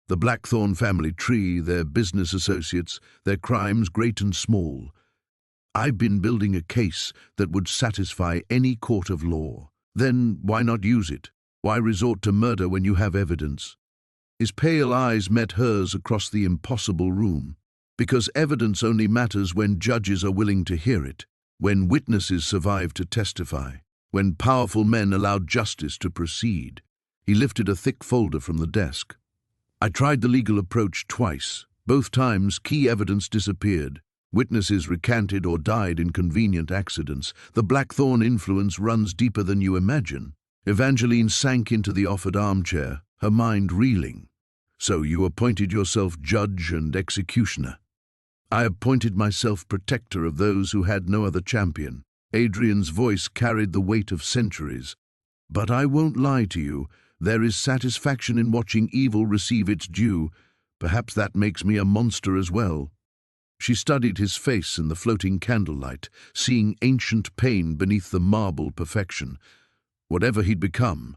The Blackthorne family tree, their business associates, their crimes great and small. "I've been building a case that would satisfy any court of law. Then why not use it? Why resort to murder when you have evidence?" His pale eyes met hers across the impossible room. Because evidence only matters when judges are willing to hear it, when witnesses survive to testify, when powerful men allow justice to proceed. He lifted a thick folder from the desk. I tried the legal approach twice. Both times, key evidence disappeared. Witnesses recanted or died in convenient accidents. The Blackthorn influence runs deeper than you imagine. Evangeline sank into the offered armchair, her mind reeling. So you appointed yourself judge and executioner. I appointed myself protector of those who had no other champion. Adrian's voice carried the weight of centuries. But I won't lie to you. There is satisfaction in watching evil receive its due. Perhaps that makes me a monster as well. She studied his face in the floating candlelight, seeing ancient pain beneath the marble perfection. Whatever he'd become,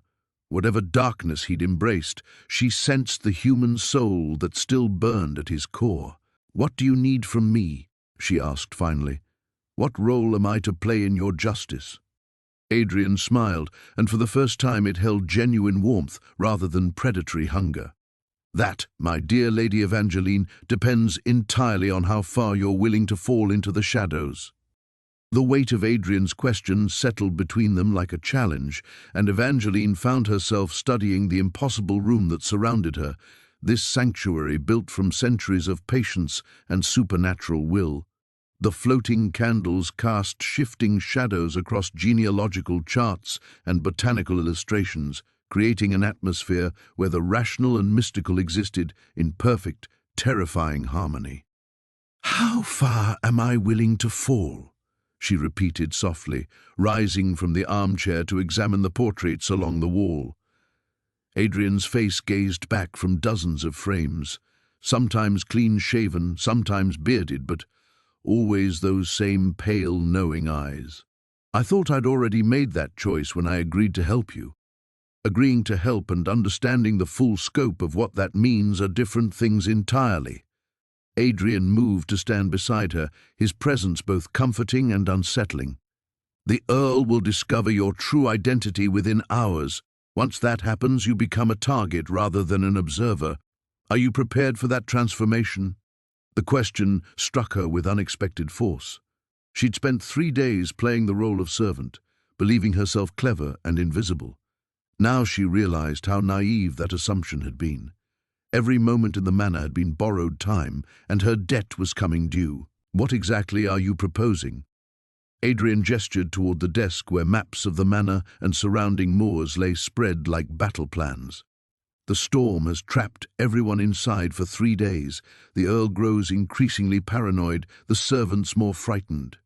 whatever darkness he'd embraced, she sensed the human soul that still burned at his core. "What do you need from me?" she asked finally. "What role am I to play in your justice?" Adrian smiled, and for the first time it held genuine warmth rather than predatory hunger. "That, my dear Lady Evangeline, depends entirely on how far you're willing to fall into the shadows." The weight of Adrian's question settled between them like a challenge, and Evangeline found herself studying the impossible room that surrounded her, this sanctuary built from centuries of patience and supernatural will. The floating candles cast shifting shadows across genealogical charts and botanical illustrations, creating an atmosphere where the rational and mystical existed in perfect, terrifying harmony. "How far am I willing to fall?" she repeated softly, rising from the armchair to examine the portraits along the wall. Adrian's face gazed back from dozens of frames, sometimes clean-shaven, sometimes bearded, but always those same pale, knowing eyes. "I thought I'd already made that choice when I agreed to help you. Agreeing to help and understanding the full scope of what that means are different things entirely." Adrian moved to stand beside her, his presence both comforting and unsettling. "The Earl will discover your true identity within hours. Once that happens, you become a target rather than an observer. Are you prepared for that transformation?" The question struck her with unexpected force. She'd spent 3 days playing the role of servant, believing herself clever and invisible. Now she realized how naive that assumption had been. Every moment in the manor had been borrowed time, and her debt was coming due. "What exactly are you proposing?" Adrian gestured toward the desk where maps of the manor and surrounding moors lay spread like battle plans. "The storm has trapped everyone inside for 3 days. The Earl grows increasingly paranoid, the servants more frightened.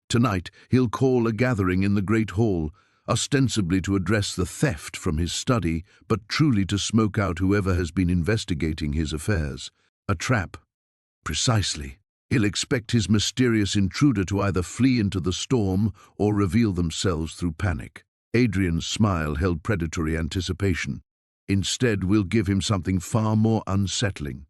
Tonight he'll call a gathering in the Great Hall, ostensibly to address the theft from his study, but truly to smoke out whoever has been investigating his affairs. A trap." "Precisely. He'll expect his mysterious intruder to either flee into the storm or reveal themselves through panic." Adrian's smile held predatory anticipation. "Instead, we'll give him something far more unsettling."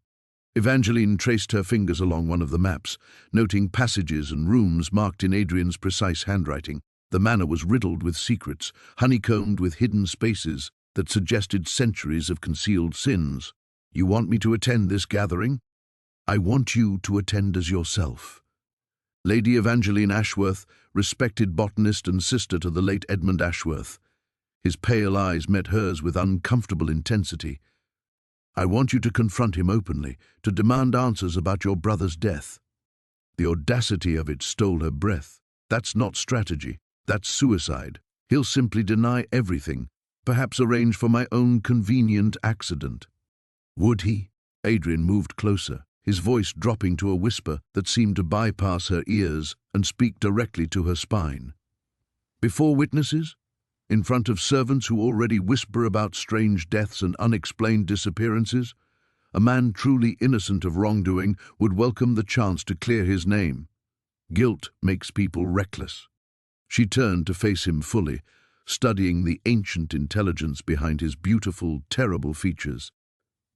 Evangeline traced her fingers along one of the maps, noting passages and rooms marked in Adrian's precise handwriting. The manor was riddled with secrets, honeycombed with hidden spaces that suggested centuries of concealed sins. "You want me to attend this gathering?" "I want you to attend as yourself." Lady Evangeline Ashworth, respected botanist and sister to the late Edmund Ashworth. His pale eyes met hers with uncomfortable intensity. "I want you to confront him openly, to demand answers about your brother's death." The audacity of it stole her breath. "That's not strategy. That's suicide. He'll simply deny everything, perhaps arrange for my own convenient accident." "Would he?" Adrian moved closer, his voice dropping to a whisper that seemed to bypass her ears and speak directly to her spine. "Before witnesses? In front of servants who already whisper about strange deaths and unexplained disappearances? A man truly innocent of wrongdoing would welcome the chance to clear his name. Guilt makes people reckless." She turned to face him fully, studying the ancient intelligence behind his beautiful, terrible features.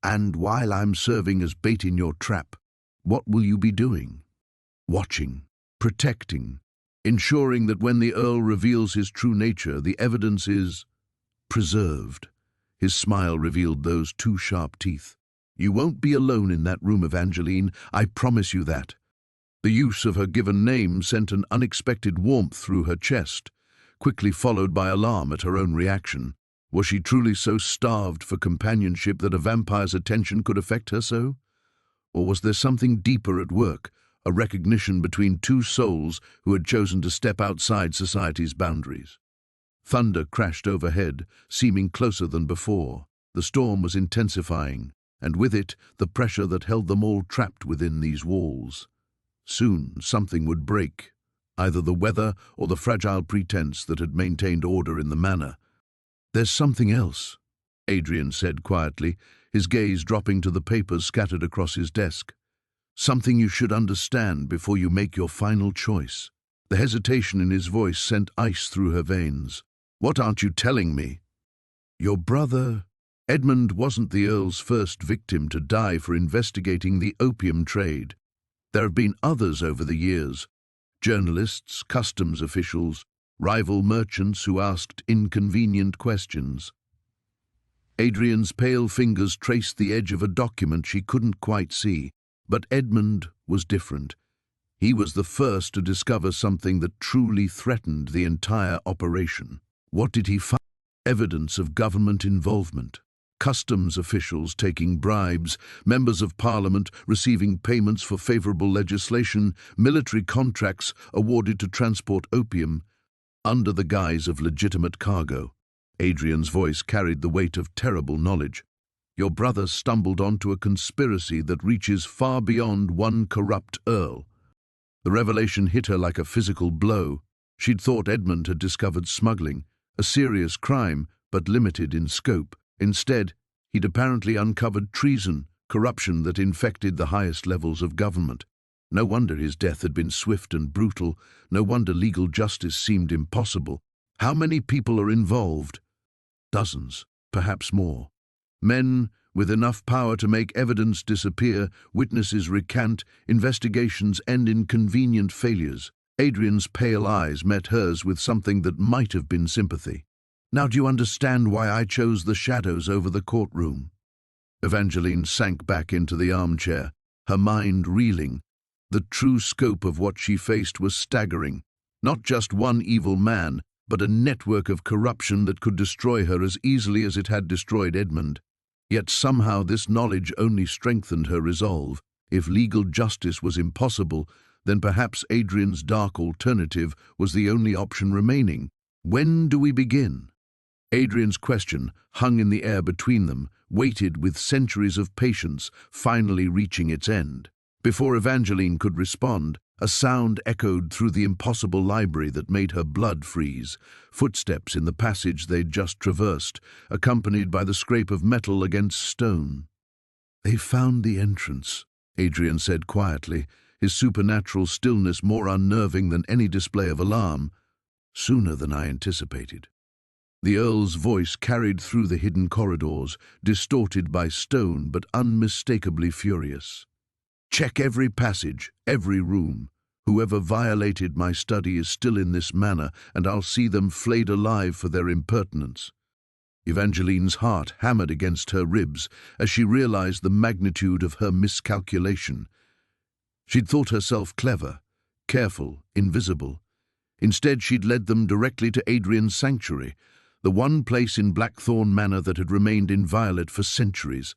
"And while I'm serving as bait in your trap, what will you be doing?" "Watching, protecting, ensuring that when the Earl reveals his true nature, the evidence is preserved." His smile revealed those 2 sharp teeth. You won't be alone in that room, Evangeline, I promise you that. The use of her given name sent an unexpected warmth through her chest, quickly followed by alarm at her own reaction. Was she truly so starved for companionship that a vampire's attention could affect her so? Or was there something deeper at work, a recognition between two souls who had chosen to step outside society's boundaries? Thunder crashed overhead, seeming closer than before. The storm was intensifying, and with it the pressure that held them all trapped within these walls. Soon something would break, either the weather or the fragile pretense that had maintained order in the manor. "There's something else," Adrian said quietly, his gaze dropping to the papers scattered across his desk. "Something you should understand before you make your final choice." The hesitation in his voice sent ice through her veins. "What aren't you telling me?" "Your brother, Edmund, wasn't the Earl's first victim to die for investigating the opium trade. There have been others over the years, journalists, customs officials, rival merchants who asked inconvenient questions." Adrian's pale fingers traced the edge of a document she couldn't quite see, but Edmund was different. He was the first to discover something that truly threatened the entire operation. What did he find? Evidence of government involvement. Customs officials taking bribes, members of parliament receiving payments for favorable legislation, military contracts awarded to transport opium under the guise of legitimate cargo. Adrian's voice carried the weight of terrible knowledge. Your brother stumbled onto a conspiracy that reaches far beyond one corrupt Earl. The revelation hit her like a physical blow. She'd thought Edmund had discovered smuggling, a serious crime, but limited in scope. Instead, he'd apparently uncovered treason, corruption that infected the highest levels of government. No wonder his death had been swift and brutal. No wonder legal justice seemed impossible. How many people are involved? Dozens, perhaps more. Men with enough power to make evidence disappear, witnesses recant, investigations end in convenient failures. Adrian's pale eyes met hers with something that might have been sympathy. "Now do you understand why I chose the shadows over the courtroom?" Evangeline sank back into the armchair, her mind reeling. The true scope of what she faced was staggering. Not just one evil man, but a network of corruption that could destroy her as easily as it had destroyed Edmund. Yet somehow this knowledge only strengthened her resolve. If legal justice was impossible, then perhaps Adrian's dark alternative was the only option remaining. "When do we begin?" Adrian's question hung in the air between them, waited with centuries of patience, finally reaching its end. Before Evangeline could respond, a sound echoed through the impossible library that made her blood freeze. Footsteps in the passage they'd just traversed, accompanied by the scrape of metal against stone. "They found the entrance," Adrian said quietly, his supernatural stillness more unnerving than any display of alarm. "Sooner than I anticipated." The Earl's voice carried through the hidden corridors, distorted by stone but unmistakably furious. "Check every passage, every room. Whoever violated my study is still in this manor, and I'll see them flayed alive for their impertinence." Evangeline's heart hammered against her ribs as she realized the magnitude of her miscalculation. She'd thought herself clever, careful, invisible. Instead, she'd led them directly to Adrian's sanctuary, the one place in Blackthorn Manor that had remained inviolate for centuries.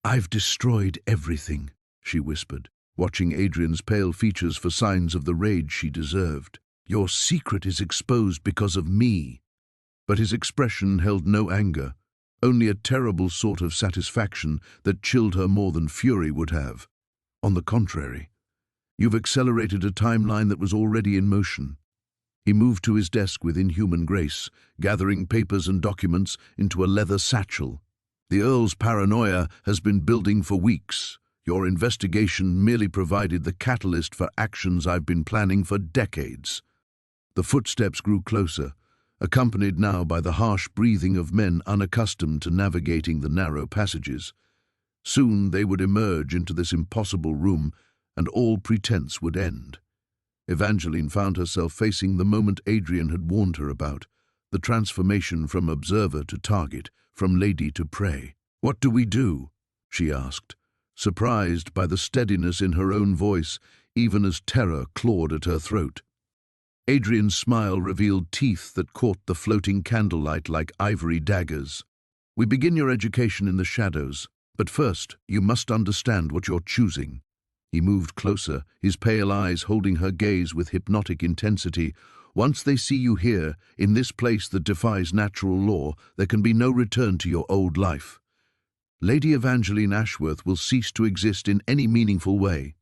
"I've destroyed everything," she whispered, watching Adrian's pale features for signs of the rage she deserved. "Your secret is exposed because of me." But his expression held no anger, only a terrible sort of satisfaction that chilled her more than fury would have. "On the contrary, you've accelerated a timeline that was already in motion." He moved to his desk with inhuman grace, gathering papers and documents into a leather satchel. "The Earl's paranoia has been building for weeks. Your investigation merely provided the catalyst for actions I've been planning for decades." The footsteps grew closer, accompanied now by the harsh breathing of men unaccustomed to navigating the narrow passages. Soon they would emerge into this impossible room, and all pretense would end. Evangeline found herself facing the moment Adrian had warned her about, the transformation from observer to target, from lady to prey. "What do we do?" she asked, surprised by the steadiness in her own voice, even as terror clawed at her throat. Adrian's smile revealed teeth that caught the floating candlelight like ivory daggers. "We begin your education in the shadows, but first you must understand what you're choosing." He moved closer, his pale eyes holding her gaze with hypnotic intensity. "Once they see you here, in this place that defies natural law, there can be no return to your old life. Lady Evangeline Ashworth will cease to exist in any meaningful way."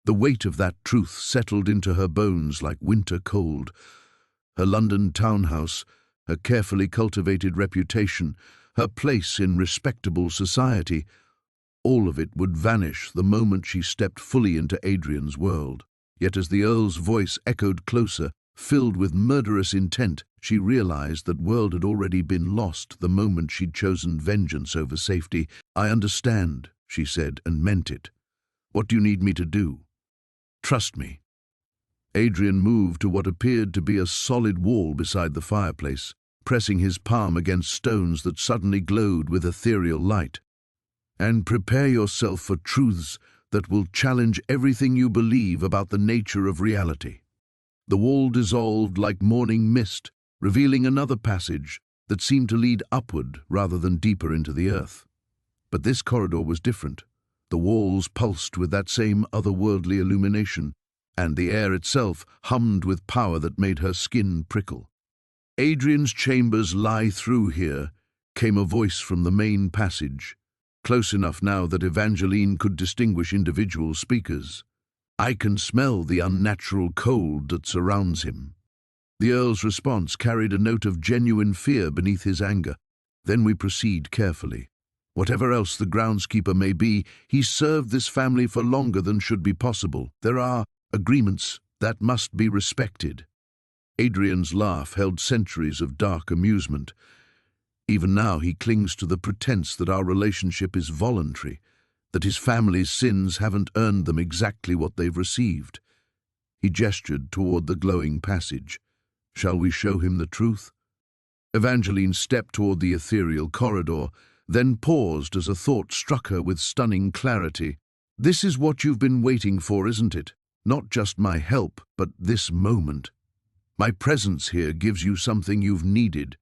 The weight of that truth settled into her bones like winter cold. Her London townhouse, her carefully cultivated reputation, her place in respectable society, all of it would vanish the moment she stepped fully into Adrian's world. Yet as the Earl's voice echoed closer, filled with murderous intent, she realized that world had already been lost the moment she'd chosen vengeance over safety. "I understand," she said, and meant it. "What do you need me to do?" "Trust me." Adrian moved to what appeared to be a solid wall beside the fireplace, pressing his palm against stones that suddenly glowed with ethereal light. "And prepare yourself for truths that will challenge everything you believe about the nature of reality." The wall dissolved like morning mist, revealing another passage that seemed to lead upward rather than deeper into the earth. But this corridor was different. The walls pulsed with that same otherworldly illumination, and the air itself hummed with power that made her skin prickle. "Adrian's chambers lie through here," came a voice from the main passage, close enough now that Evangeline could distinguish individual speakers. "I can smell the unnatural cold that surrounds him." The Earl's response carried a note of genuine fear beneath his anger. "Then we proceed carefully. Whatever else the groundskeeper may be, he served this family for longer than should be possible. There are agreements that must be respected." Adrian's laugh held centuries of dark amusement. "Even now he clings to the pretense that our relationship is voluntary, that his family's sins haven't earned them exactly what they've received." He gestured toward the glowing passage. "Shall we show him the truth?" Evangeline stepped toward the ethereal corridor, then paused as a thought struck her with stunning clarity. "This is what you've been waiting for, isn't it? Not just my help, but this moment. My presence here gives you something you've needed."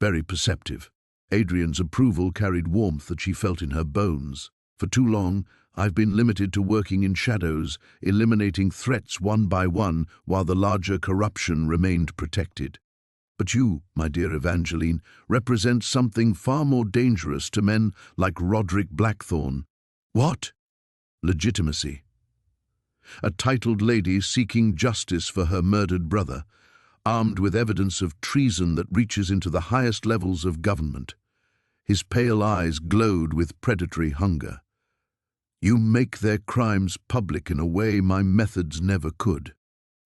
Very perceptive. Adrian's approval carried warmth that she felt in her bones. "For too long, I've been limited to working in shadows, eliminating threats one by one while the larger corruption remained protected. But you, my dear Evangeline, represent something far more dangerous to men like Roderick Blackthorne." "What?" "Legitimacy. A titled lady seeking justice for her murdered brother, armed with evidence of treason that reaches into the highest levels of government." His pale eyes glowed with predatory hunger. "You make their crimes public in a way my methods never could."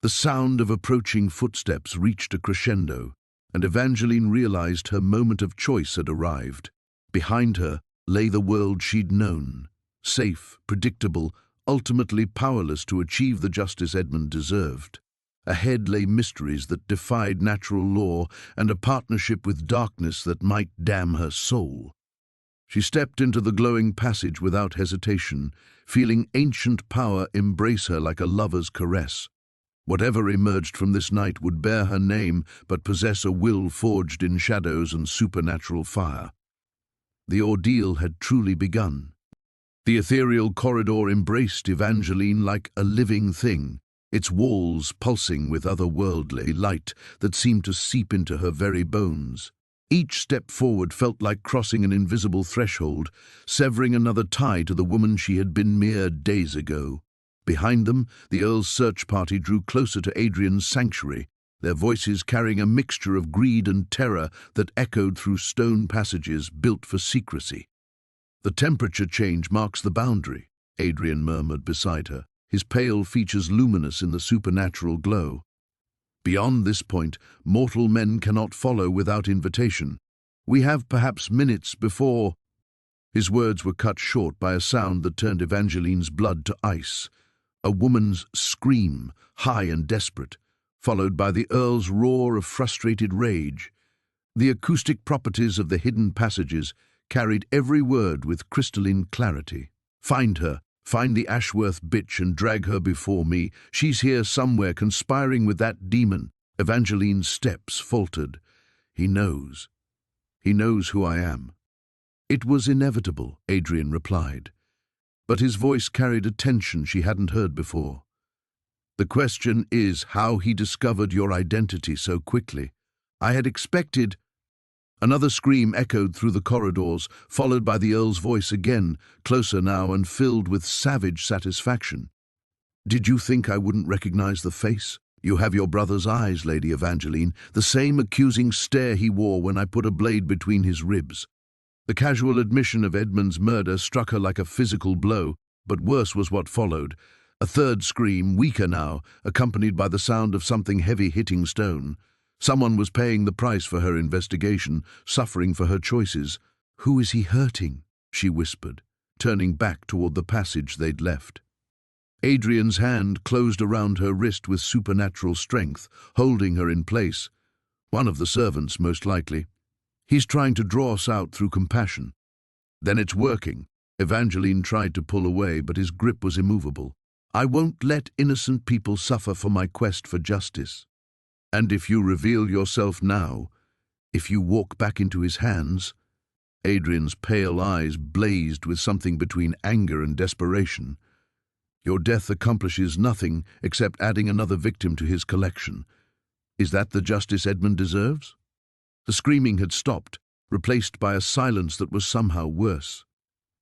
The sound of approaching footsteps reached a crescendo, and Evangeline realized her moment of choice had arrived. Behind her lay the world she'd known, safe, predictable, ultimately powerless to achieve the justice Edmund deserved. Ahead lay mysteries that defied natural law and a partnership with darkness that might damn her soul. She stepped into the glowing passage without hesitation, feeling ancient power embrace her like a lover's caress. Whatever emerged from this night would bear her name, but possess a will forged in shadows and supernatural fire. The ordeal had truly begun. The ethereal corridor embraced Evangeline like a living thing, its walls pulsing with otherworldly light that seemed to seep into her very bones. Each step forward felt like crossing an invisible threshold, severing another tie to the woman she had been mere days ago. Behind them, the Earl's search party drew closer to Adrian's sanctuary, their voices carrying a mixture of greed and terror that echoed through stone passages built for secrecy. "The temperature change marks the boundary," Adrian murmured beside her, his pale features luminous in the supernatural glow. "Beyond this point, mortal men cannot follow without invitation. We have perhaps minutes before—" His words were cut short by a sound that turned Evangeline's blood to ice. A woman's scream, high and desperate, followed by the Earl's roar of frustrated rage. The acoustic properties of the hidden passages carried every word with crystalline clarity. "Find her. Find the Ashworth bitch and drag her before me. She's here somewhere conspiring with that demon." Evangeline's steps faltered. "He knows. He knows who I am." "It was inevitable," Adrian replied, but his voice carried a tension she hadn't heard before. "The question is how he discovered your identity so quickly. I had expected—" Another scream echoed through the corridors, followed by the Earl's voice again, closer now and filled with savage satisfaction. "Did you think I wouldn't recognize the face? You have your brother's eyes, Lady Evangeline, the same accusing stare he wore when I put a blade between his ribs." The casual admission of Edmund's murder struck her like a physical blow, but worse was what followed. A third scream, weaker now, accompanied by the sound of something heavy hitting stone. Someone was paying the price for her investigation, suffering for her choices. "Who is he hurting?" she whispered, turning back toward the passage they'd left. Adrian's hand closed around her wrist with supernatural strength, holding her in place. "One of the servants, most likely. He's trying to draw us out through compassion." "Then it's working." Evangeline tried to pull away, but his grip was immovable. "I won't let innocent people suffer for my quest for justice. And if you reveal yourself now, if you walk back into his hands—" Adrian's pale eyes blazed with something between anger and desperation. "Your death accomplishes nothing except adding another victim to his collection. Is that the justice Edmund deserves?" The screaming had stopped, replaced by a silence that was somehow worse.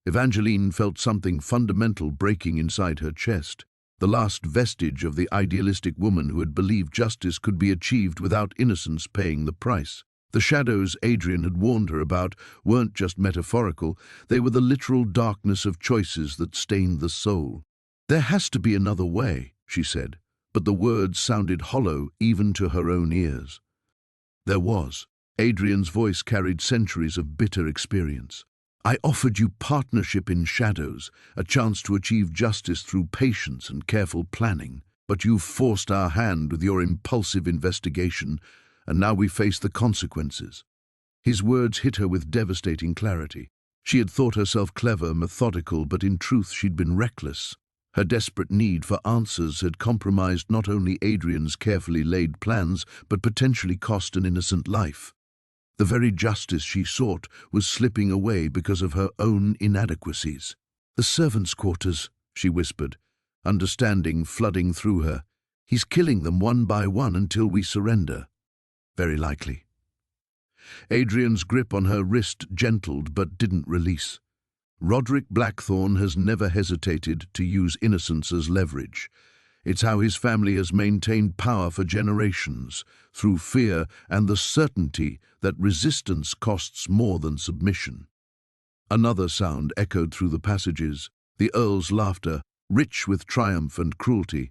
Evangeline felt something fundamental breaking inside her chest, the last vestige of the idealistic woman who had believed justice could be achieved without innocence paying the price. The shadows Adrian had warned her about weren't just metaphorical, they were the literal darkness of choices that stained the soul. "There has to be another way," she said, but the words sounded hollow even to her own ears. There was. Adrian's voice carried centuries of bitter experience. "I offered you partnership in shadows, a chance to achieve justice through patience and careful planning, but you've forced our hand with your impulsive investigation, and now we face the consequences." His words hit her with devastating clarity. She had thought herself clever, methodical, but in truth she'd been reckless. Her desperate need for answers had compromised not only Adrian's carefully laid plans, but potentially cost an innocent life. The very justice she sought was slipping away because of her own inadequacies. "The servants' quarters," she whispered, understanding flooding through her. "He's killing them one by one until we surrender." "Very likely." Adrian's grip on her wrist gentled but didn't release. Roderick Blackthorne has never hesitated to use innocence as leverage. It's how his family has maintained power for generations, through fear and the certainty that resistance costs more than submission. Another sound echoed through the passages, the Earl's laughter, rich with triumph and cruelty.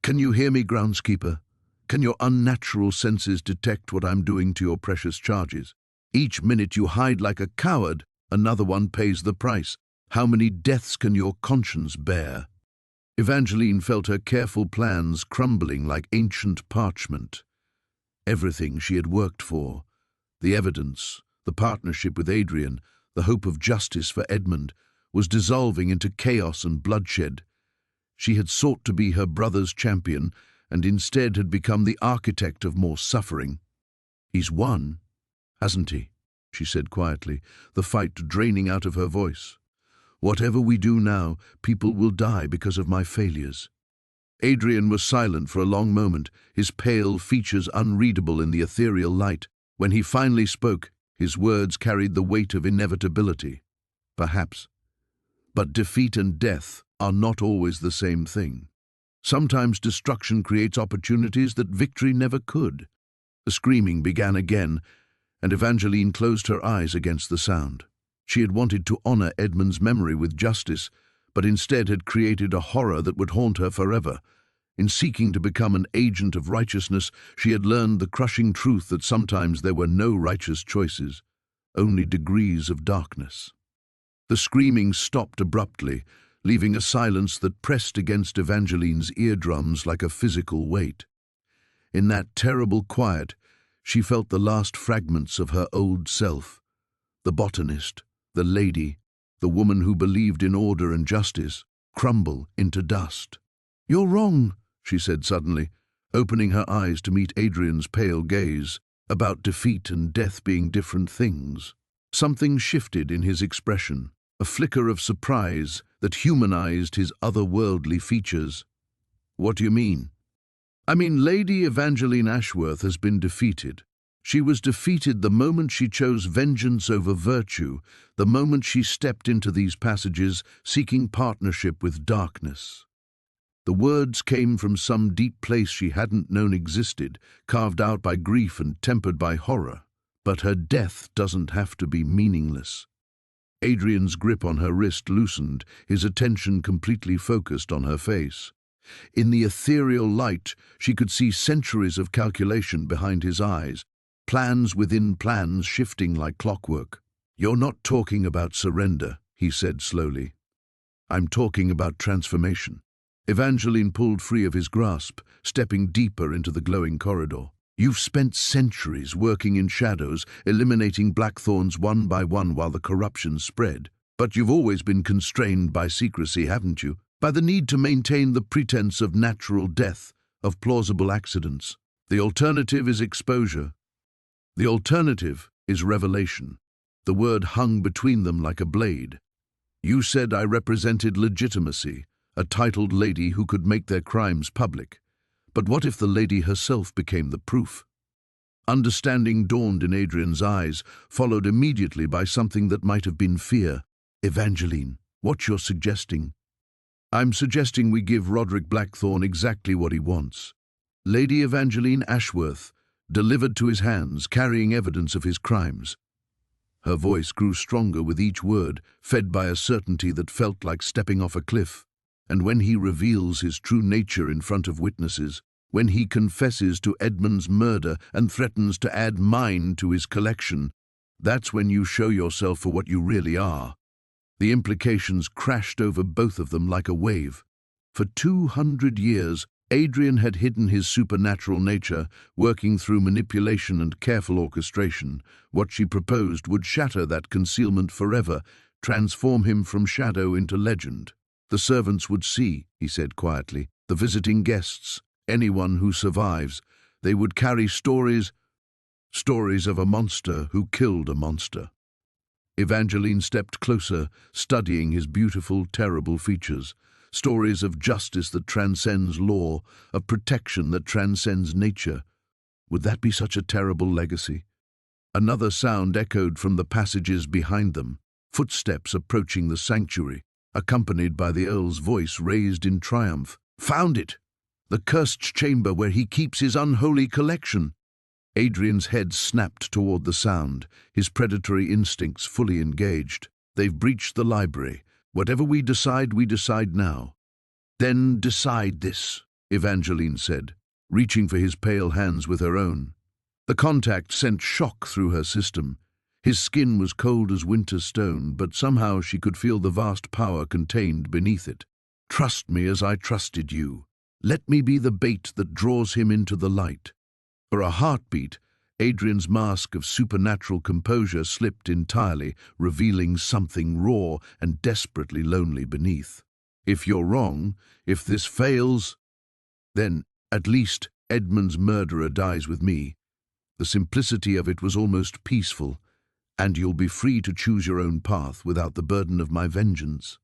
"Can you hear me, groundskeeper? Can your unnatural senses detect what I'm doing to your precious charges? Each minute you hide like a coward, another one pays the price. How many deaths can your conscience bear?" Evangeline felt her careful plans crumbling like ancient parchment. Everything she had worked for, the evidence, the partnership with Adrian, the hope of justice for Edmund, was dissolving into chaos and bloodshed. She had sought to be her brother's champion, and instead had become the architect of more suffering. "He's won, hasn't he?" she said quietly, the fight draining out of her voice. "Whatever we do now, people will die because of my failures." Adrian was silent for a long moment, his pale features unreadable in the ethereal light. When he finally spoke, his words carried the weight of inevitability. "Perhaps. But defeat and death are not always the same thing. Sometimes destruction creates opportunities that victory never could." The screaming began again, and Evangeline closed her eyes against the sound. She had wanted to honor Edmund's memory with justice, but instead had created a horror that would haunt her forever. In seeking to become an agent of righteousness, she had learned the crushing truth that sometimes there were no righteous choices, only degrees of darkness. The screaming stopped abruptly, leaving a silence that pressed against Evangeline's eardrums like a physical weight. In that terrible quiet, she felt the last fragments of her old self, the botanist, the lady, the woman who believed in order and justice, crumble into dust. "You're wrong," she said suddenly, opening her eyes to meet Adrian's pale gaze, about defeat and death being different things. Something shifted in his expression, a flicker of surprise that humanized his otherworldly features. "What do you mean?" "I mean, Lady Evangeline Ashworth has been defeated. She was defeated the moment she chose vengeance over virtue, the moment she stepped into these passages seeking partnership with darkness." The words came from some deep place she hadn't known existed, carved out by grief and tempered by horror. But her death doesn't have to be meaningless. Adrian's grip on her wrist loosened, his attention completely focused on her face. In the ethereal light, she could see centuries of calculation behind his eyes, plans within plans shifting like clockwork. "You're not talking about surrender," he said slowly. "I'm talking about transformation." Evangeline pulled free of his grasp, stepping deeper into the glowing corridor. "You've spent centuries working in shadows, eliminating blackthorns one by one while the corruption spread. But you've always been constrained by secrecy, haven't you? By the need to maintain the pretense of natural death, of plausible accidents. The alternative is exposure. The alternative is revelation." The word hung between them like a blade. "You said I represented legitimacy, a titled lady who could make their crimes public. But what if the lady herself became the proof?" Understanding dawned in Adrian's eyes, followed immediately by something that might have been fear. "Evangeline, what you're suggesting?" "I'm suggesting we give Roderick Blackthorne exactly what he wants. Lady Evangeline Ashworth, delivered to his hands, carrying evidence of his crimes." Her voice grew stronger with each word, fed by a certainty that felt like stepping off a cliff. "And when he reveals his true nature in front of witnesses, when he confesses to Edmund's murder and threatens to add mine to his collection, that's when you show yourself for what you really are." The implications crashed over both of them like a wave. For 200 years, Adrian had hidden his supernatural nature, working through manipulation and careful orchestration. What she proposed would shatter that concealment forever, transform him from shadow into legend. "The servants would see," he said quietly, "the visiting guests, anyone who survives. They would carry stories of a monster who killed a monster." Evangeline stepped closer, studying his beautiful, terrible features. Stories of justice that transcends law, of protection that transcends nature. Would that be such a terrible legacy? Another sound echoed from the passages behind them, footsteps approaching the sanctuary, accompanied by the Earl's voice raised in triumph. "Found it! The cursed chamber where he keeps his unholy collection!" Adrian's head snapped toward the sound, his predatory instincts fully engaged. "They've breached the library. Whatever we decide now." "Then decide this," Evangeline said, reaching for his pale hands with her own. The contact sent shock through her system. His skin was cold as winter stone, but somehow she could feel the vast power contained beneath it. "Trust me as I trusted you. Let me be the bait that draws him into the light." For a heartbeat, Adrian's mask of supernatural composure slipped entirely, revealing something raw and desperately lonely beneath. "If you're wrong, if this fails, then at least Edmund's murderer dies with me." The simplicity of it was almost peaceful. "And you'll be free to choose your own path without the burden of my vengeance."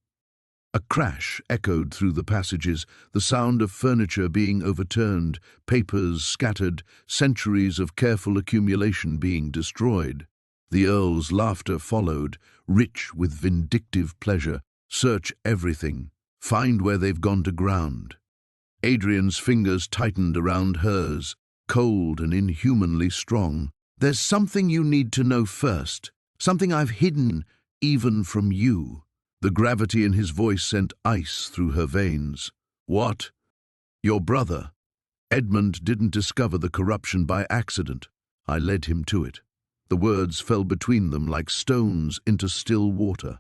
A crash echoed through the passages, the sound of furniture being overturned, papers scattered, centuries of careful accumulation being destroyed. The Earl's laughter followed, rich with vindictive pleasure. "Search everything. Find where they've gone to ground." Adrian's fingers tightened around hers, cold and inhumanly strong. "There's something you need to know first, something I've hidden even from you." The gravity in his voice sent ice through her veins. "What?" "Your brother. Edmund didn't discover the corruption by accident. I led him to it." The words fell between them like stones into still water.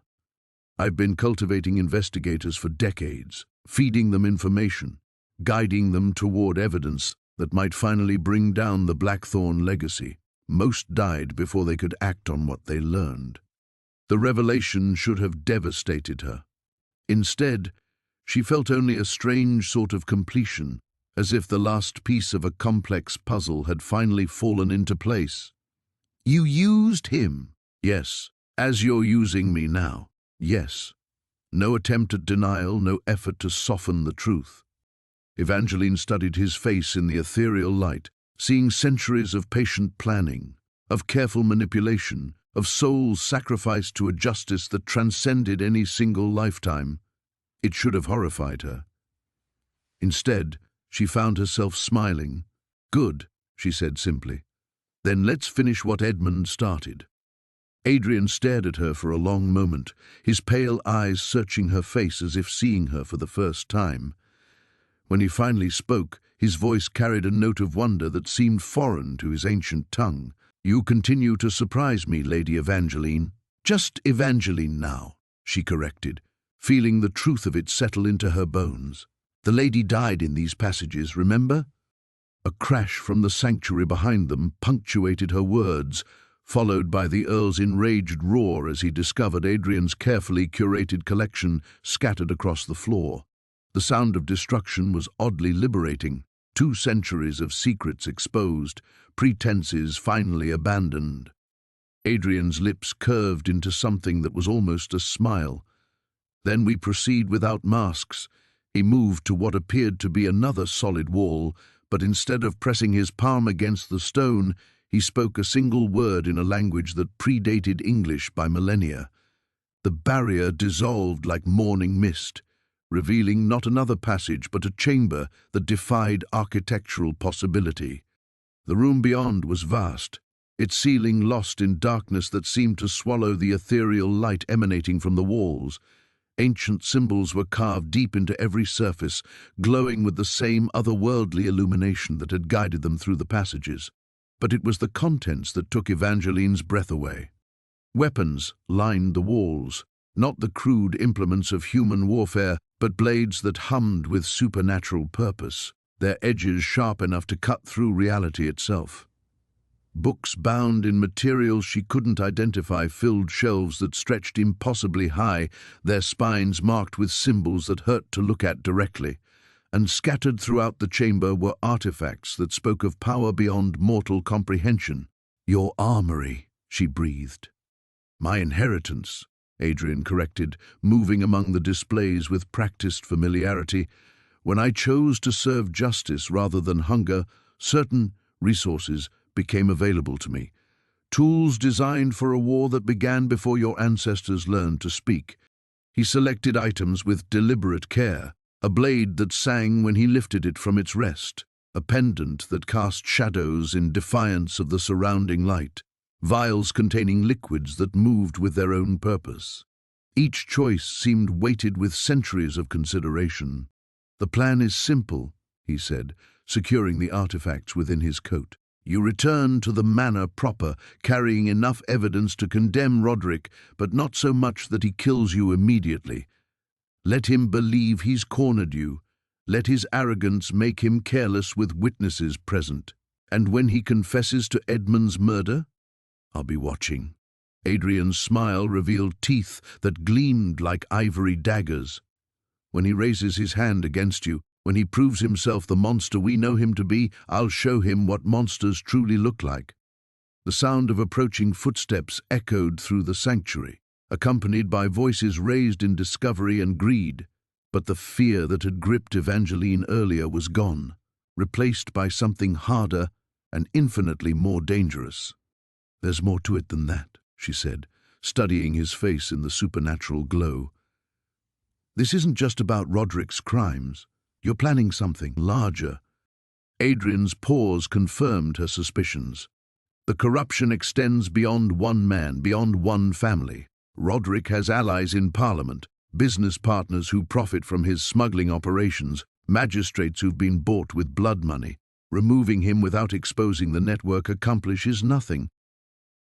"I've been cultivating investigators for decades, feeding them information, guiding them toward evidence that might finally bring down the Blackthorne legacy. Most died before they could act on what they learned." The revelation should have devastated her. Instead, she felt only a strange sort of completion, as if the last piece of a complex puzzle had finally fallen into place. You used him? Yes. As you're using me now? Yes. No attempt at denial, no effort to soften the truth. Evangeline studied his face in the ethereal light, seeing centuries of patient planning, of careful manipulation, of souls sacrificed to a justice that transcended any single lifetime. It should have horrified her. Instead, she found herself smiling. Good, she said simply. Then let's finish what Edmund started. Adrian stared at her for a long moment, his pale eyes searching her face as if seeing her for the first time. When he finally spoke, his voice carried a note of wonder that seemed foreign to his ancient tongue. You continue to surprise me, Lady Evangeline. Just Evangeline now, she corrected, feeling the truth of it settle into her bones. The lady died in these passages, remember? A crash from the sanctuary behind them punctuated her words, followed by the Earl's enraged roar as he discovered Adrian's carefully curated collection scattered across the floor. The sound of destruction was oddly liberating. 2 centuries of secrets exposed, pretenses finally abandoned. Adrian's lips curved into something that was almost a smile. Then we proceed without masks. He moved to what appeared to be another solid wall, but instead of pressing his palm against the stone, he spoke a single word in a language that predated English by millennia. The barrier dissolved like morning mist, revealing not another passage but a chamber that defied architectural possibility. The room beyond was vast, its ceiling lost in darkness that seemed to swallow the ethereal light emanating from the walls. Ancient symbols were carved deep into every surface, glowing with the same otherworldly illumination that had guided them through the passages. But it was the contents that took Evangeline's breath away. Weapons lined the walls, not the crude implements of human warfare, but blades that hummed with supernatural purpose, their edges sharp enough to cut through reality itself. Books bound in materials she couldn't identify filled shelves that stretched impossibly high, their spines marked with symbols that hurt to look at directly. And scattered throughout the chamber were artifacts that spoke of power beyond mortal comprehension. Your armory, she breathed. My inheritance, Adrian corrected, moving among the displays with practiced familiarity. When I chose to serve justice rather than hunger, certain resources became available to me. Tools designed for a war that began before your ancestors learned to speak. He selected items with deliberate care. A blade that sang when he lifted it from its rest, a pendant that cast shadows in defiance of the surrounding light, vials containing liquids that moved with their own purpose. Each choice seemed weighted with centuries of consideration. The plan is simple, he said, securing the artifacts within his coat. You return to the manor proper, carrying enough evidence to condemn Roderick, but not so much that he kills you immediately. Let him believe he's cornered you. Let his arrogance make him careless with witnesses present. And when he confesses to Edmund's murder, I'll be watching. Adrian's smile revealed teeth that gleamed like ivory daggers. When he raises his hand against you, when he proves himself the monster we know him to be, I'll show him what monsters truly look like. The sound of approaching footsteps echoed through the sanctuary, accompanied by voices raised in discovery and greed. But the fear that had gripped Evangeline earlier was gone, replaced by something harder and infinitely more dangerous. There's more to it than that, she said, studying his face in the supernatural glow. This isn't just about Roderick's crimes. You're planning something larger. Adrian's pause confirmed her suspicions. The corruption extends beyond one man, beyond one family. Roderick has allies in Parliament, business partners who profit from his smuggling operations, magistrates who've been bought with blood money. Removing him without exposing the network accomplishes nothing.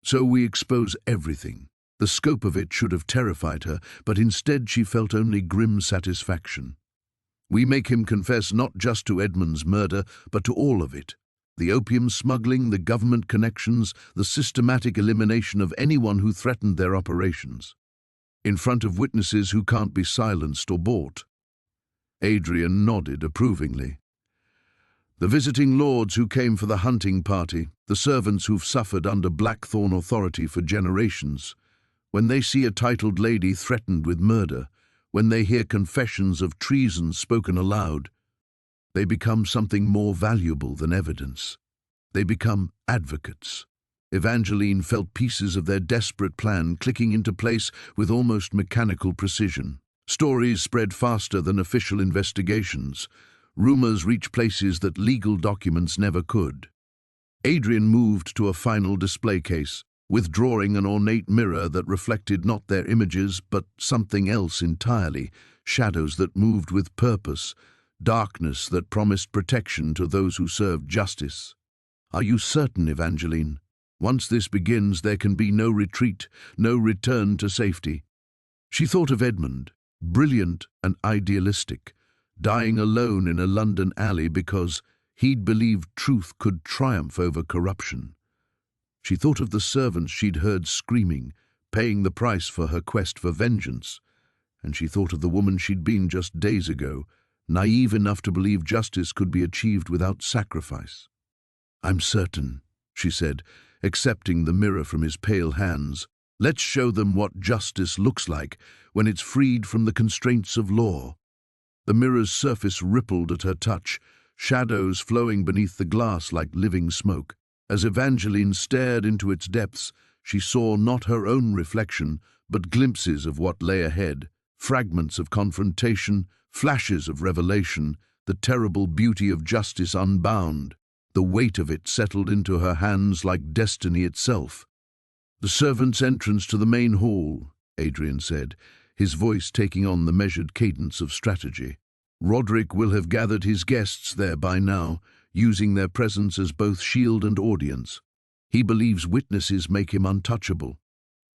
So we expose everything. The scope of it should have terrified her, but instead she felt only grim satisfaction. We make him confess not just to Edmund's murder, but to all of it. The opium smuggling, the government connections, the systematic elimination of anyone who threatened their operations. In front of witnesses who can't be silenced or bought. Adrian nodded approvingly. The visiting lords who came for the hunting party, the servants who've suffered under Blackthorn authority for generations, when they see a titled lady threatened with murder, when they hear confessions of treason spoken aloud, they become something more valuable than evidence. They become advocates. Evangeline felt pieces of their desperate plan clicking into place with almost mechanical precision. Stories spread faster than official investigations. Rumors reach places that legal documents never could. Adrian moved to a final display case, withdrawing an ornate mirror that reflected not their images but something else entirely, shadows that moved with purpose, darkness that promised protection to those who served justice. Are you certain, Evangeline? Once this begins, there can be no retreat, no return to safety. She thought of Edmund, brilliant and idealistic, dying alone in a London alley because he'd believed truth could triumph over corruption. She thought of the servants she'd heard screaming, paying the price for her quest for vengeance, and she thought of the woman she'd been just days ago, naive enough to believe justice could be achieved without sacrifice. "I'm certain," she said, accepting the mirror from his pale hands. "Let's show them what justice looks like when it's freed from the constraints of law." The mirror's surface rippled at her touch, shadows flowing beneath the glass like living smoke. As Evangeline stared into its depths, she saw not her own reflection, but glimpses of what lay ahead, fragments of confrontation, flashes of revelation, the terrible beauty of justice unbound. The weight of it settled into her hands like destiny itself. "The servants' entrance to the main hall," Adrian said, his voice taking on the measured cadence of strategy. "Roderick will have gathered his guests there by now, using their presence as both shield and audience. He believes witnesses make him untouchable.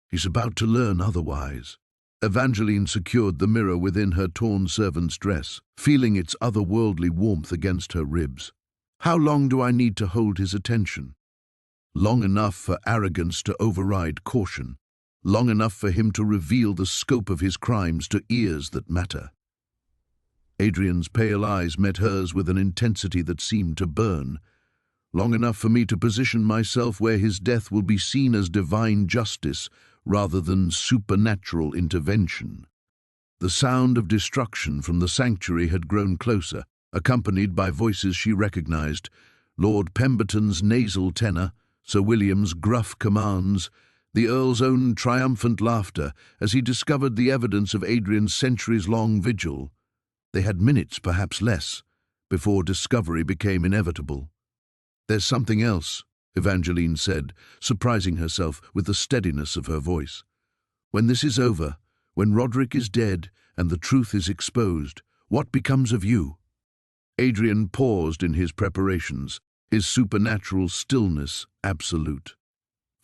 He's about to learn otherwise." Evangeline secured the mirror within her torn servant's dress, feeling its otherworldly warmth against her ribs. "How long do I need to hold his attention?" Long enough for arrogance to override caution, long enough for him to reveal the scope of his crimes to ears that matter. Adrian's pale eyes met hers with an intensity that seemed to burn. Long enough for me to position myself where his death will be seen as divine justice rather than supernatural intervention. The sound of destruction from the sanctuary had grown closer, accompanied by voices she recognized, Lord Pemberton's nasal tenor, Sir William's gruff commands, the Earl's own triumphant laughter as he discovered the evidence of Adrian's centuries-long vigil. They had minutes, perhaps less, before discovery became inevitable. "There's something else," Evangeline said, surprising herself with the steadiness of her voice. "When this is over, when Roderick is dead and the truth is exposed, what becomes of you?" Adrian paused in his preparations, his supernatural stillness absolute.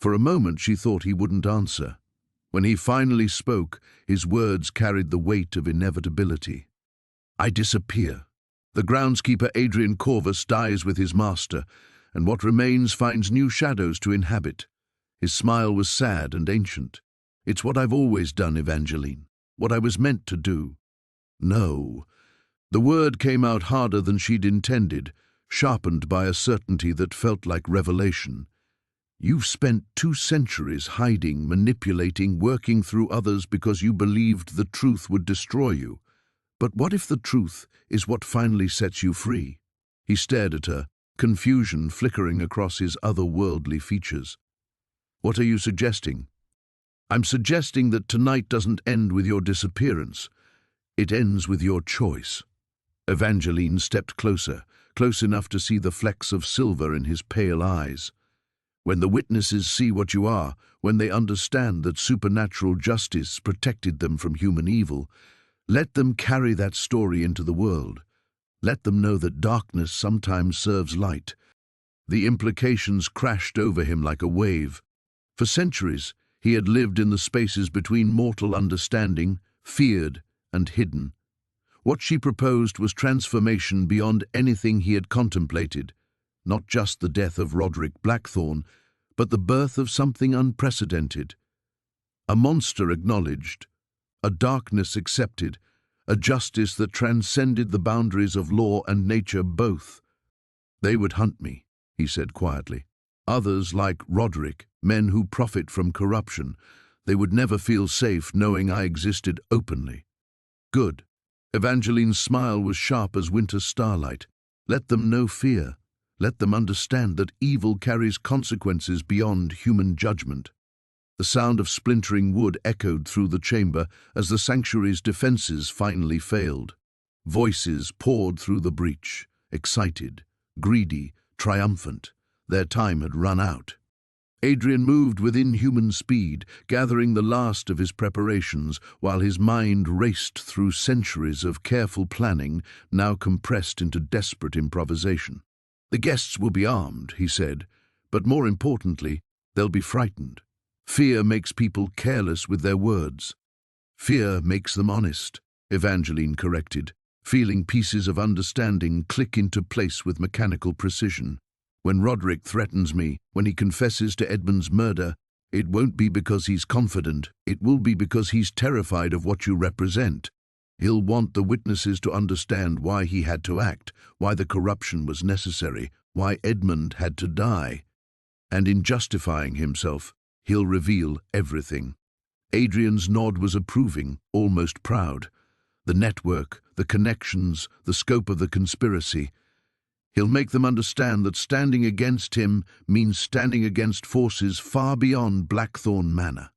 For a moment she thought he wouldn't answer. When he finally spoke, his words carried the weight of inevitability. "I disappear. The groundskeeper Adrian Corvus dies with his master, and what remains finds new shadows to inhabit." His smile was sad and ancient. "It's what I've always done, Evangeline, what I was meant to do." "No." The word came out harder than she'd intended, sharpened by a certainty that felt like revelation. "You've spent 2 centuries hiding, manipulating, working through others because you believed the truth would destroy you. But what if the truth is what finally sets you free?" He stared at her, confusion flickering across his otherworldly features. "What are you suggesting?" "I'm suggesting that tonight doesn't end with your disappearance. It ends with your choice." Evangeline stepped closer, close enough to see the flecks of silver in his pale eyes. "When the witnesses see what you are, when they understand that supernatural justice protected them from human evil, let them carry that story into the world. Let them know that darkness sometimes serves light." The implications crashed over him like a wave. For centuries, he had lived in the spaces between mortal understanding, feared, and hidden. What she proposed was transformation beyond anything he had contemplated. not just the death of Roderick Blackthorne, but the birth of something unprecedented. A monster acknowledged, a darkness accepted, a justice that transcended the boundaries of law and nature both. "They would hunt me," he said quietly. "Others like Roderick, men who profit from corruption, they would never feel safe knowing I existed openly." "Good." Evangeline's smile was sharp as winter starlight. "Let them know fear. Let them understand that evil carries consequences beyond human judgment." The sound of splintering wood echoed through the chamber as the sanctuary's defenses finally failed. Voices poured through the breach, excited, greedy, triumphant. Their time had run out. Adrian moved with inhuman speed, gathering the last of his preparations, while his mind raced through centuries of careful planning, now compressed into desperate improvisation. "The guests will be armed," he said, "but more importantly, they'll be frightened. Fear makes people careless with their words. Fear makes them honest," Evangeline corrected, feeling pieces of understanding click into place with mechanical precision. "When Roderick threatens me, when he confesses to Edmund's murder, it won't be because he's confident, it will be because he's terrified of what you represent. He'll want the witnesses to understand why he had to act, why the corruption was necessary, why Edmund had to die. And in justifying himself, he'll reveal everything." Adrian's nod was approving, almost proud. The network, the connections, the scope of the conspiracy. He'll make them understand that standing against him means standing against forces far beyond Blackthorne Manor,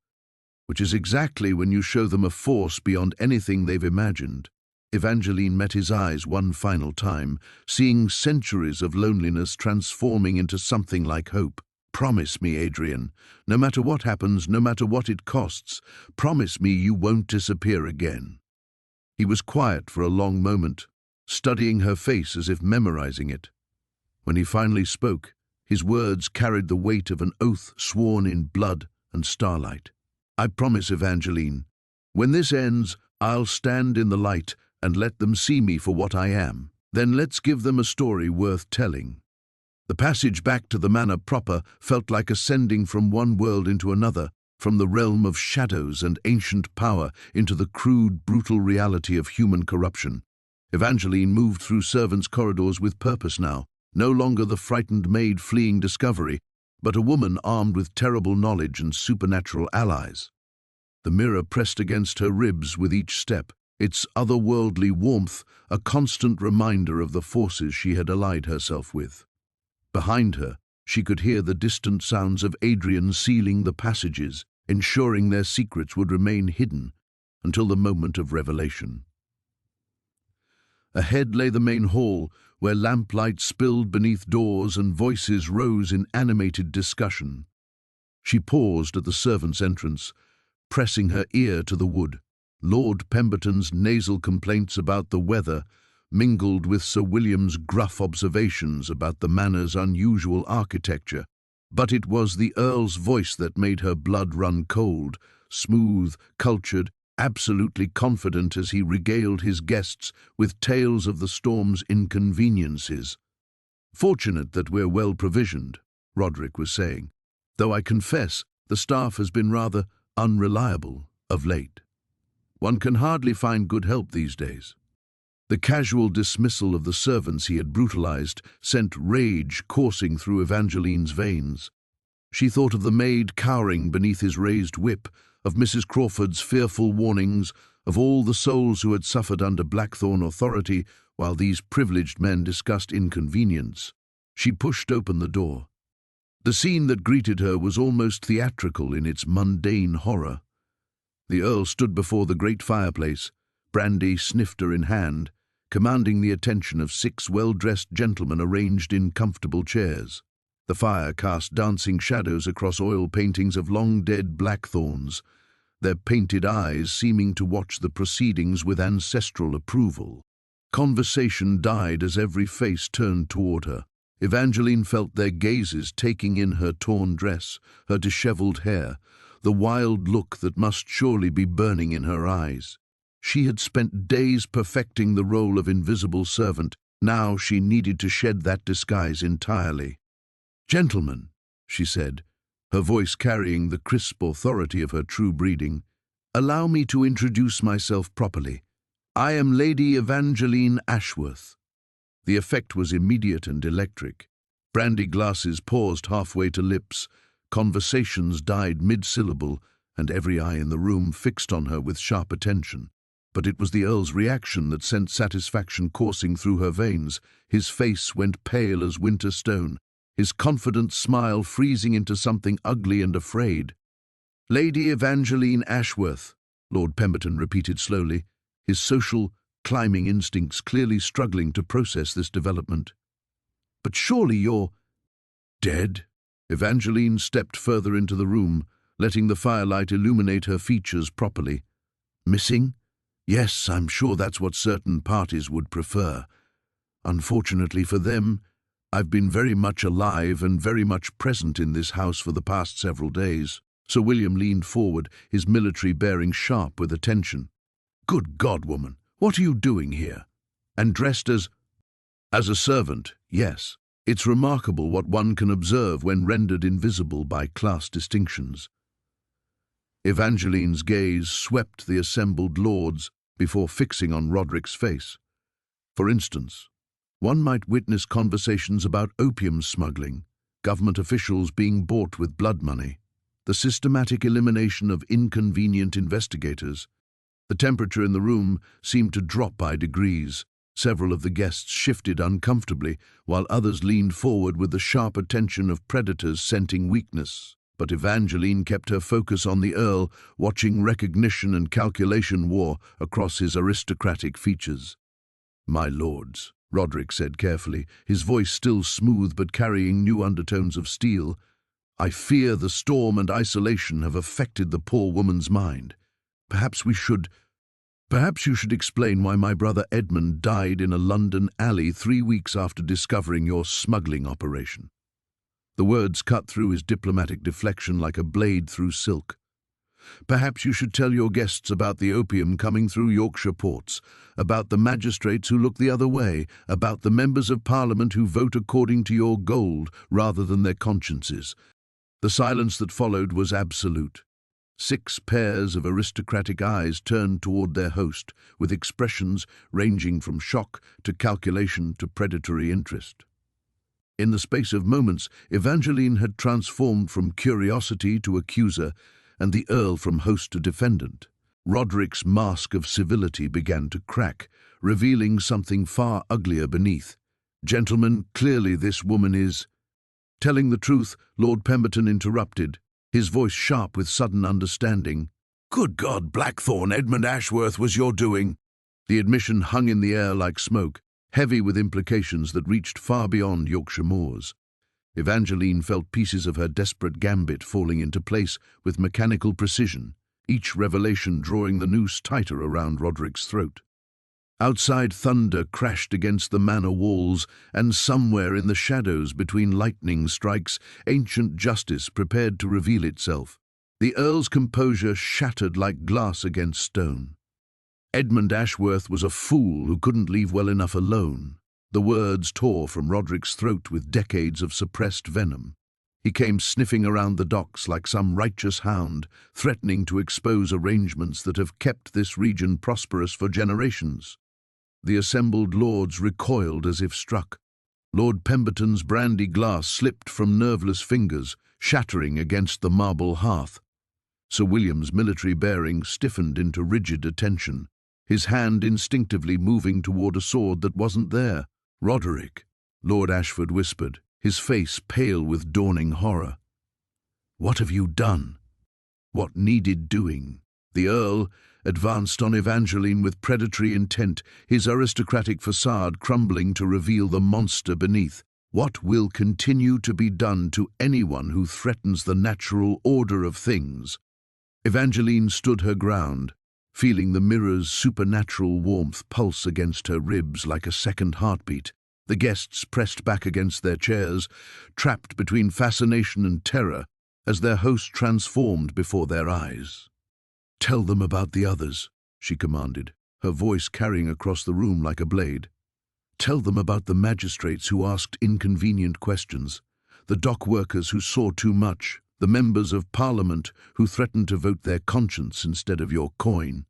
which is exactly when you show them a force beyond anything they've imagined. Evangeline met his eyes one final time, seeing centuries of loneliness transforming into something like hope. "Promise me, Adrian, no matter what happens, no matter what it costs, promise me you won't disappear again." He was quiet for a long moment, studying her face as if memorizing it. When he finally spoke, his words carried the weight of an oath sworn in blood and starlight. "I promise, Evangeline, when this ends, I'll stand in the light and let them see me for what I am. Then let's give them a story worth telling." The passage back to the manor proper felt like ascending from one world into another, from the realm of shadows and ancient power into the crude, brutal reality of human corruption. Evangeline moved through servants' corridors with purpose now, no longer the frightened maid fleeing discovery, but a woman armed with terrible knowledge and supernatural allies. The mirror pressed against her ribs with each step, its otherworldly warmth a constant reminder of the forces she had allied herself with. Behind her, she could hear the distant sounds of Adrian sealing the passages, ensuring their secrets would remain hidden until the moment of revelation. Ahead lay the main hall, where lamplight spilled beneath doors and voices rose in animated discussion. She paused at the servants' entrance, pressing her ear to the wood. Lord Pemberton's nasal complaints about the weather mingled with Sir William's gruff observations about the manor's unusual architecture, but it was the Earl's voice that made her blood run cold, smooth, cultured, absolutely confident as he regaled his guests with tales of the storm's inconveniences. "Fortunate that we're well provisioned," Roderick was saying, "though I confess the staff has been rather unreliable of late. One can hardly find good help these days." The casual dismissal of the servants he had brutalized sent rage coursing through Evangeline's veins. She thought of the maid cowering beneath his raised whip, of Mrs. Crawford's fearful warnings, of all the souls who had suffered under Blackthorne authority while these privileged men discussed inconvenience. She pushed open the door. The scene that greeted her was almost theatrical in its mundane horror. The Earl stood before the great fireplace, brandy snifter in hand, commanding the attention of 6 well-dressed gentlemen arranged in comfortable chairs. The fire cast dancing shadows across oil paintings of long-dead blackthorns, their painted eyes seeming to watch the proceedings with ancestral approval. Conversation died as every face turned toward her. Evangeline felt their gazes taking in her torn dress, her disheveled hair, the wild look that must surely be burning in her eyes. She had spent days perfecting the role of invisible servant. Now she needed to shed that disguise entirely. "Gentlemen," she said, her voice carrying the crisp authority of her true breeding, "allow me to introduce myself properly. I am Lady Evangeline Ashworth." The effect was immediate and electric. Brandy glasses paused halfway to lips, conversations died mid-syllable, and every eye in the room fixed on her with sharp attention. But it was the Earl's reaction that sent satisfaction coursing through her veins. His face went pale as winter stone, his confident smile freezing into something ugly and afraid. "Lady Evangeline Ashworth," Lord Pemberton repeated slowly, his social, climbing instincts clearly struggling to process this development. "But surely you're dead?" Evangeline stepped further into the room, letting the firelight illuminate her features properly. "Missing? Yes, I'm sure that's what certain parties would prefer. Unfortunately for them, I've been very much alive and very much present in this house for the past several days." Sir William leaned forward, his military bearing sharp with attention. "Good God, woman, what are you doing here? And dressed as a servant, yes. It's remarkable what one can observe when rendered invisible by class distinctions." Evangeline's gaze swept the assembled lords before fixing on Roderick's face. For instance, one might witness conversations about opium smuggling, government officials being bought with blood money, the systematic elimination of inconvenient investigators. The temperature in the room seemed to drop by degrees. Several of the guests shifted uncomfortably, while others leaned forward with the sharp attention of predators scenting weakness. But Evangeline kept her focus on the Earl, watching recognition and calculation war across his aristocratic features. "My lords," Roderick said carefully, his voice still smooth but carrying new undertones of steel, "I fear the storm and isolation have affected the poor woman's mind. Perhaps you should explain why my brother Edmund died in a London alley 3 weeks after discovering your smuggling operation." The words cut through his diplomatic deflection like a blade through silk. "Perhaps you should tell your guests about the opium coming through Yorkshire ports, about the magistrates who look the other way, about the members of Parliament who vote according to your gold rather than their consciences." The silence that followed was absolute. 6 pairs of aristocratic eyes turned toward their host, with expressions ranging from shock to calculation to predatory interest. In the space of moments, Evangeline had transformed from curiosity to accuser, and the Earl from host to defendant. Roderick's mask of civility began to crack, revealing something far uglier beneath. "Gentlemen, clearly this woman is—" "Telling the truth," Lord Pemberton interrupted, his voice sharp with sudden understanding. "Good God, Blackthorn, Edmund Ashworth was your doing." The admission hung in the air like smoke, heavy with implications that reached far beyond Yorkshire moors. Evangeline felt pieces of her desperate gambit falling into place with mechanical precision, each revelation drawing the noose tighter around Roderick's throat. Outside, thunder crashed against the manor walls, and somewhere in the shadows between lightning strikes, ancient justice prepared to reveal itself. The Earl's composure shattered like glass against stone. Edmund Ashworth was a fool who couldn't leave well enough alone. The words tore from Roderick's throat with decades of suppressed venom. He came sniffing around the docks like some righteous hound, threatening to expose arrangements that have kept this region prosperous for generations. The assembled lords recoiled as if struck. Lord Pemberton's brandy glass slipped from nerveless fingers, shattering against the marble hearth. Sir William's military bearing stiffened into rigid attention, his hand instinctively moving toward a sword that wasn't there. "Roderick," Lord Ashford whispered, his face pale with dawning horror. "What have you done? What needed doing?" The Earl advanced on Evangeline with predatory intent, his aristocratic facade crumbling to reveal the monster beneath. "What will continue to be done to anyone who threatens the natural order of things?" Evangeline stood her ground, feeling the mirror's supernatural warmth pulse against her ribs like a second heartbeat. The guests pressed back against their chairs, trapped between fascination and terror, as their host transformed before their eyes. "Tell them about the others," she commanded, her voice carrying across the room like a blade. Tell them about the magistrates who asked inconvenient questions, the dock workers who saw too much, the members of Parliament who threatened to vote their conscience instead of your coin.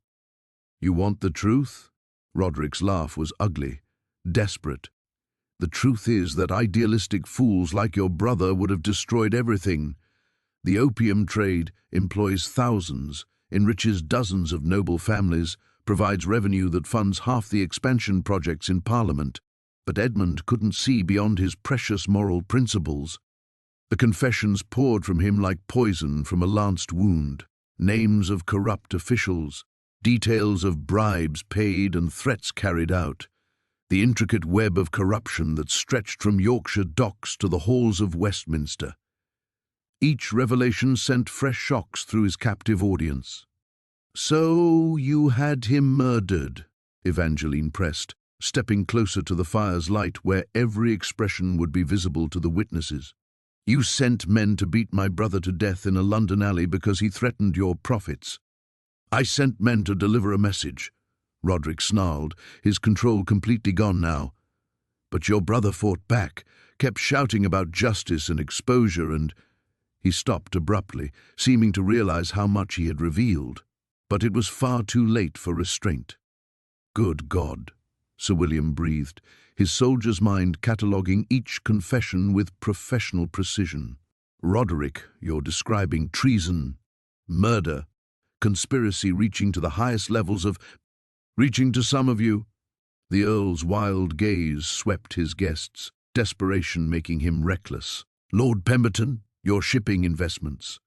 You want the truth? Roderick's laugh was ugly, desperate. The truth is that idealistic fools like your brother would have destroyed everything. The opium trade employs thousands, enriches dozens of noble families, provides revenue that funds half the expansion projects in Parliament. But Edmund couldn't see beyond his precious moral principles. The confessions poured from him like poison from a lanced wound. Names of corrupt officials, details of bribes paid and threats carried out. The intricate web of corruption that stretched from Yorkshire docks to the halls of Westminster. Each revelation sent fresh shocks through his captive audience. "So you had him murdered," Evangeline pressed, stepping closer to the fire's light where every expression would be visible to the witnesses. "You sent men to beat my brother to death in a London alley because he threatened your profits." "I sent men to deliver a message," Roderick snarled, his control completely gone now. "But your brother fought back, kept shouting about justice and exposure and—" He stopped abruptly, seeming to realize how much he had revealed. But it was far too late for restraint. "Good God," Sir William breathed, his soldier's mind cataloguing each confession with professional precision. "Roderick, you're describing treason, murder, conspiracy reaching to the highest levels of— reaching to some of you." The Earl's wild gaze swept his guests, desperation making him reckless. "Lord Pemberton, your shipping investments.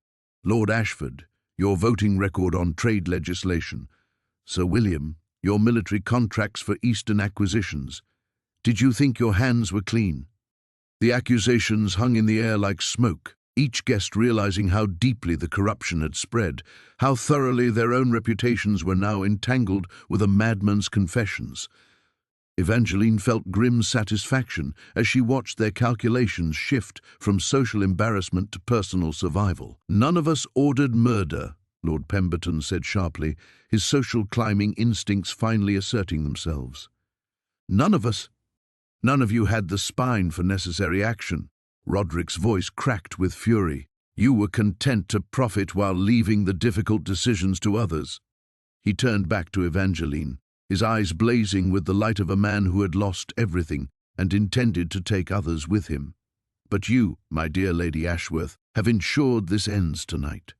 Lord Ashford, your voting record on trade legislation. Sir William, your military contracts for Eastern acquisitions. Did you think your hands were clean?" The accusations hung in the air like smoke, each guest realizing how deeply the corruption had spread, how thoroughly their own reputations were now entangled with a madman's confessions. Evangeline felt grim satisfaction as she watched their calculations shift from social embarrassment to personal survival. "None of us ordered murder," Lord Pemberton said sharply, his social climbing instincts finally asserting themselves. "None of us. None of you had the spine for necessary action." Roderick's voice cracked with fury. "You were content to profit while leaving the difficult decisions to others." He turned back to Evangeline, his eyes blazing with the light of a man who had lost everything and intended to take others with him. "But you, my dear Lady Ashworth, have ensured this ends tonight.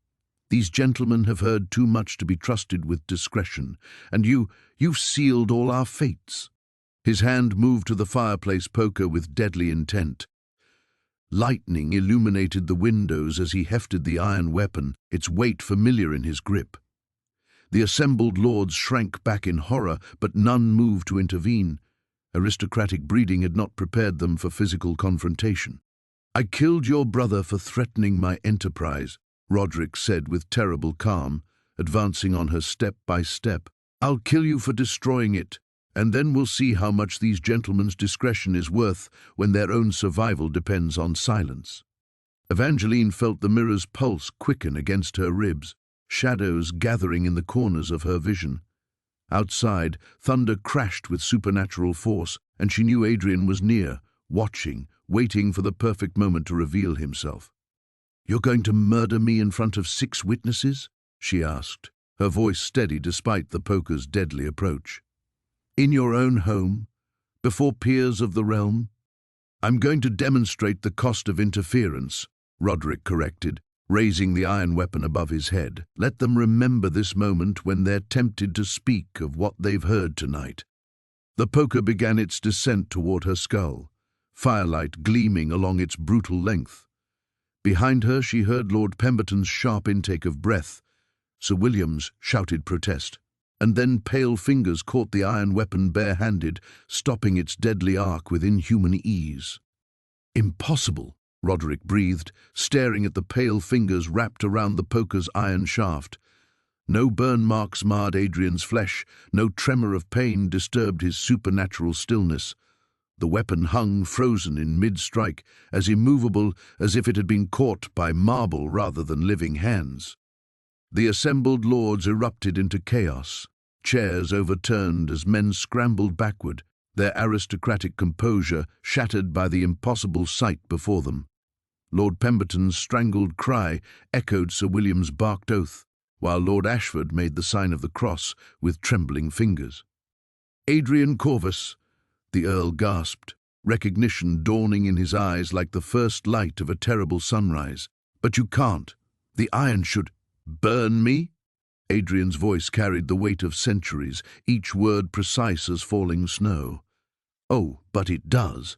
These gentlemen have heard too much to be trusted with discretion, and you've sealed all our fates." His hand moved to the fireplace poker with deadly intent. Lightning illuminated the windows as he hefted the iron weapon, its weight familiar in his grip. The assembled lords shrank back in horror, but none moved to intervene. Aristocratic breeding had not prepared them for physical confrontation. "I killed your brother for threatening my enterprise," Roderick said with terrible calm, advancing on her step by step. "I'll kill you for destroying it, and then we'll see how much these gentlemen's discretion is worth when their own survival depends on silence." Evangeline felt the mirror's pulse quicken against her ribs, shadows gathering in the corners of her vision. Outside, thunder crashed with supernatural force, and she knew Adrian was near, watching, waiting for the perfect moment to reveal himself. "You're going to murder me in front of 6 witnesses?" she asked, her voice steady despite the poker's deadly approach. "In your own home, before peers of the realm?" "I'm going to demonstrate the cost of interference," Roderick corrected, raising the iron weapon above his head. "Let them remember this moment when they're tempted to speak of what they've heard tonight." The poker began its descent toward her skull, firelight gleaming along its brutal length. Behind her she heard Lord Pemberton's sharp intake of breath. Sir William's shouted protest, and then pale fingers caught the iron weapon bare-handed, stopping its deadly arc with inhuman ease. "Impossible," Roderick breathed, staring at the pale fingers wrapped around the poker's iron shaft. No burn marks marred Adrian's flesh, no tremor of pain disturbed his supernatural stillness. The weapon hung frozen in mid-strike, as immovable as if it had been caught by marble rather than living hands. The assembled lords erupted into chaos. Chairs overturned as men scrambled backward, their aristocratic composure shattered by the impossible sight before them. Lord Pemberton's strangled cry echoed Sir William's barked oath, while Lord Ashford made the sign of the cross with trembling fingers. "Adrian Corvus," the Earl gasped, recognition dawning in his eyes like the first light of a terrible sunrise. "But you can't. The iron should burn me?" Adrian's voice carried the weight of centuries, each word precise as falling snow. "Oh, but it does."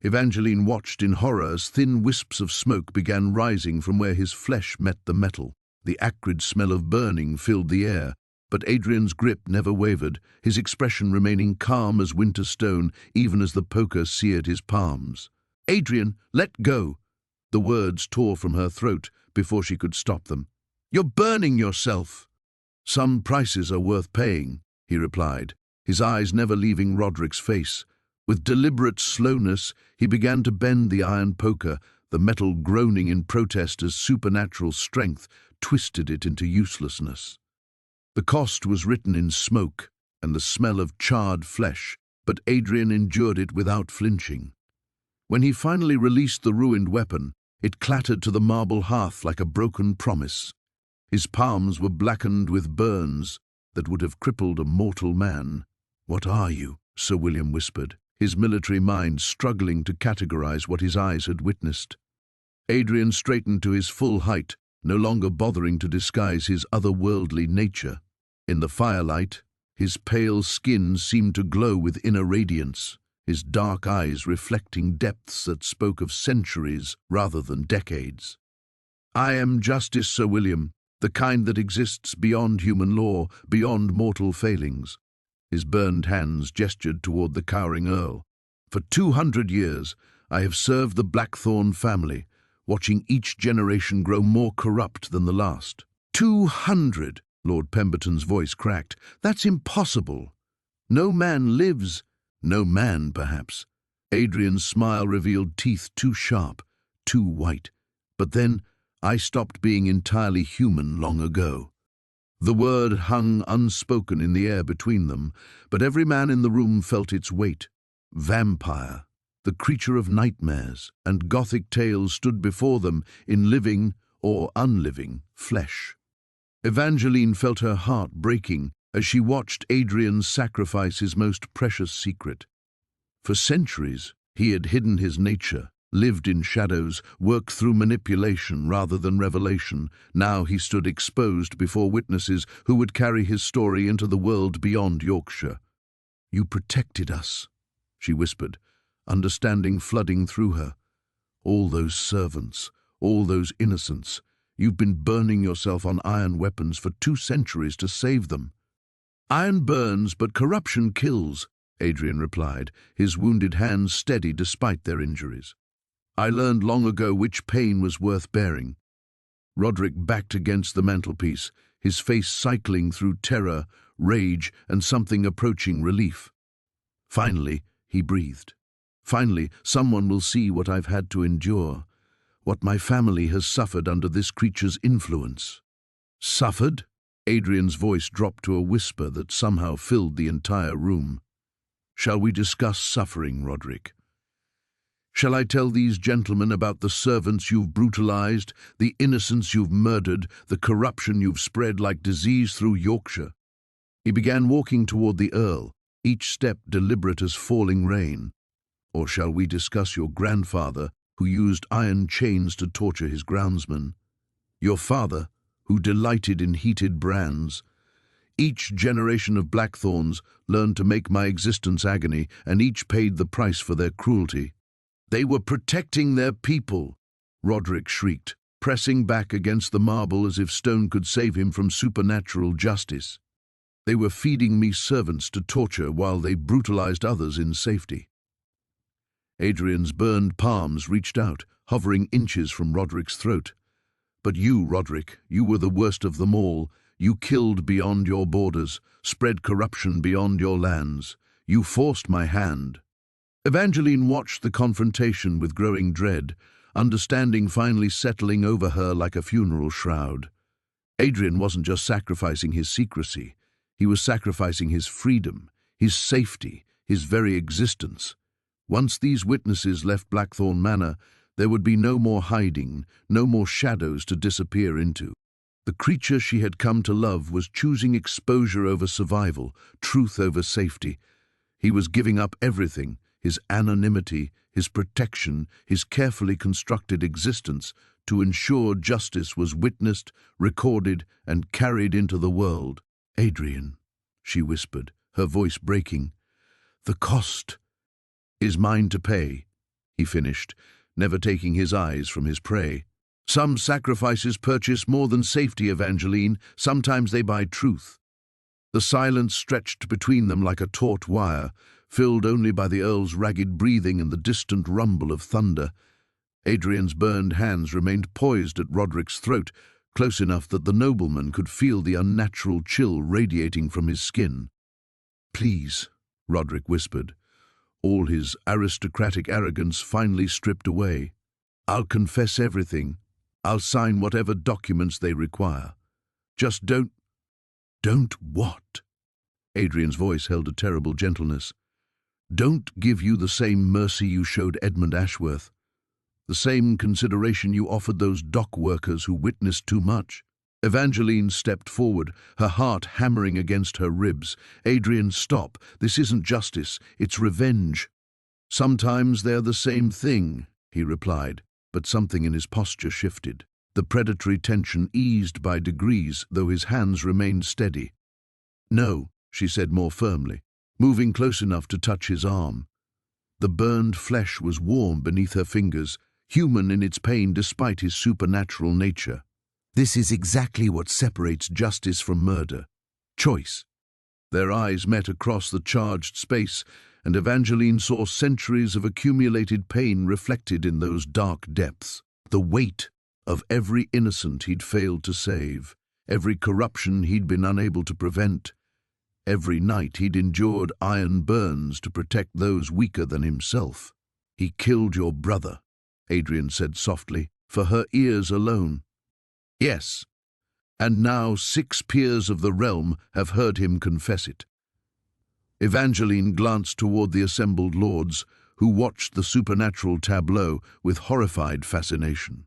Evangeline watched in horror as thin wisps of smoke began rising from where his flesh met the metal. The acrid smell of burning filled the air, but Adrian's grip never wavered, his expression remaining calm as winter stone, even as the poker seared his palms. "Adrian, let go!" The words tore from her throat before she could stop them. "You're burning yourself!" "Some prices are worth paying," he replied, his eyes never leaving Roderick's face. With deliberate slowness, he began to bend the iron poker, the metal groaning in protest as supernatural strength twisted it into uselessness. The cost was written in smoke and the smell of charred flesh, but Adrian endured it without flinching. When he finally released the ruined weapon, it clattered to the marble hearth like a broken promise. His palms were blackened with burns that would have crippled a mortal man. "What are you?" Sir William whispered, his military mind struggling to categorize what his eyes had witnessed. Adrian straightened to his full height, no longer bothering to disguise his otherworldly nature. In the firelight, his pale skin seemed to glow with inner radiance, his dark eyes reflecting depths that spoke of centuries rather than decades. "I am justice, Sir William, the kind that exists beyond human law, beyond mortal failings." His burned hands gestured toward the cowering Earl. "For 200 years, I have served the Blackthorn family, watching each generation grow more corrupt than the last." 200! Lord Pemberton's voice cracked. "That's impossible. No man lives." "No man, perhaps." Adrian's smile revealed teeth too sharp, too white. "But then, I stopped being entirely human long ago." The word hung unspoken in the air between them, but every man in the room felt its weight. Vampire, the creature of nightmares and Gothic tales stood before them in living or unliving flesh. Evangeline felt her heart breaking as she watched Adrian sacrifice his most precious secret. For centuries, he had hidden his nature, lived in shadows, worked through manipulation rather than revelation. Now he stood exposed before witnesses who would carry his story into the world beyond Yorkshire. "You protected us," she whispered, understanding flooding through her. "All those servants, all those innocents. You've been burning yourself on iron weapons for 2 centuries to save them." "Iron burns, but corruption kills," Adrian replied, his wounded hands steady despite their injuries. "I learned long ago which pain was worth bearing." Roderick backed against the mantelpiece, his face cycling through terror, rage, and something approaching relief. "Finally," he breathed. "Finally, someone will see what I've had to endure, what my family has suffered under this creature's influence." "Suffered?" Adrian's voice dropped to a whisper that somehow filled the entire room. "Shall we discuss suffering, Roderick? Shall I tell these gentlemen about the servants you've brutalized, the innocents you've murdered, the corruption you've spread like disease through Yorkshire?" He began walking toward the Earl, each step deliberate as falling rain. "Or shall we discuss your grandfather, who used iron chains to torture his groundsmen? Your father, who delighted in heated brands? Each generation of Blackthorns learned to make my existence agony, and each paid the price for their cruelty." "They were protecting their people," Roderick shrieked, pressing back against the marble as if stone could save him from supernatural justice. "They were feeding me servants to torture while they brutalized others in safety." Adrian's burned palms reached out, hovering inches from Roderick's throat. "But you, Roderick, you were the worst of them all. You killed beyond your borders, spread corruption beyond your lands. You forced my hand." Evangeline watched the confrontation with growing dread, understanding finally settling over her like a funeral shroud. Adrian wasn't just sacrificing his secrecy. He was sacrificing his freedom, his safety, his very existence. Once these witnesses left Blackthorn Manor, there would be no more hiding, no more shadows to disappear into. The creature she had come to love was choosing exposure over survival, truth over safety. He was giving up everything, his anonymity, his protection, his carefully constructed existence, to ensure justice was witnessed, recorded, and carried into the world. "Adrian," she whispered, her voice breaking. "The cost is mine to pay," he finished, never taking his eyes from his prey. "Some sacrifices purchase more than safety, Evangeline. Sometimes they buy truth." The silence stretched between them like a taut wire, filled only by the Earl's ragged breathing and the distant rumble of thunder. Adrian's burned hands remained poised at Roderick's throat, close enough that the nobleman could feel the unnatural chill radiating from his skin. "Please," Roderick whispered, all his aristocratic arrogance finally stripped away. "I'll confess everything. I'll sign whatever documents they require. Just don't—" "Don't what?" Adrian's voice held a terrible gentleness. "Don't give you the same mercy you showed Edmund Ashworth, the same consideration you offered those dock workers who witnessed too much." Evangeline stepped forward, her heart hammering against her ribs. "Adrian, stop. This isn't justice. It's revenge." "Sometimes they're the same thing," he replied, but something in his posture shifted. The predatory tension eased by degrees, though his hands remained steady. "No," she said more firmly, moving close enough to touch his arm. The burned flesh was warm beneath her fingers, human in its pain despite his supernatural nature. "This is exactly what separates justice from murder. Choice." Their eyes met across the charged space, and Evangeline saw centuries of accumulated pain reflected in those dark depths. The weight of every innocent he'd failed to save, every corruption he'd been unable to prevent, every night he'd endured iron burns to protect those weaker than himself. "He killed your brother," Adrian said softly, for her ears alone. "Yes, and now 6 peers of the realm have heard him confess it." Evangeline glanced toward the assembled lords, who watched the supernatural tableau with horrified fascination.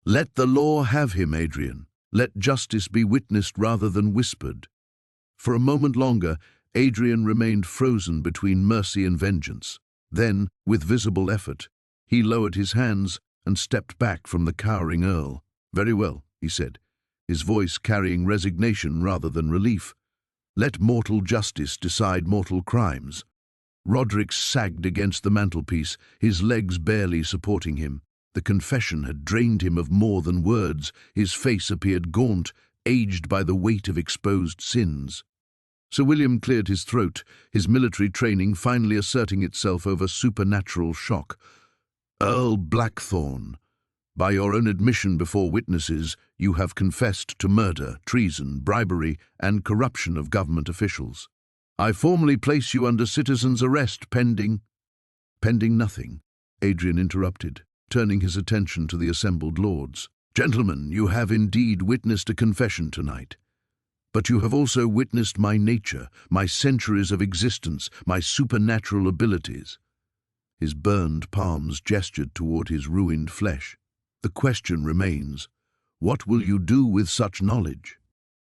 "Let the law have him, Adrian. Let justice be witnessed rather than whispered." For a moment longer, Adrian remained frozen between mercy and vengeance. Then, with visible effort, he lowered his hands and stepped back from the cowering Earl. "Very well," he said, his voice carrying resignation rather than relief. "Let mortal justice decide mortal crimes." Roderick sagged against the mantelpiece, his legs barely supporting him. The confession had drained him of more than words. His face appeared gaunt, aged by the weight of exposed sins. Sir William cleared his throat, his military training finally asserting itself over supernatural shock. "Earl Blackthorn, by your own admission before witnesses, you have confessed to murder, treason, bribery, and corruption of government officials. I formally place you under citizen's arrest pending—" "Pending nothing," Adrian interrupted, turning his attention to the assembled lords. "Gentlemen, you have indeed witnessed a confession tonight. But you have also witnessed my nature, my centuries of existence, my supernatural abilities." His burned palms gestured toward his ruined flesh. "The question remains, what will you do with such knowledge?"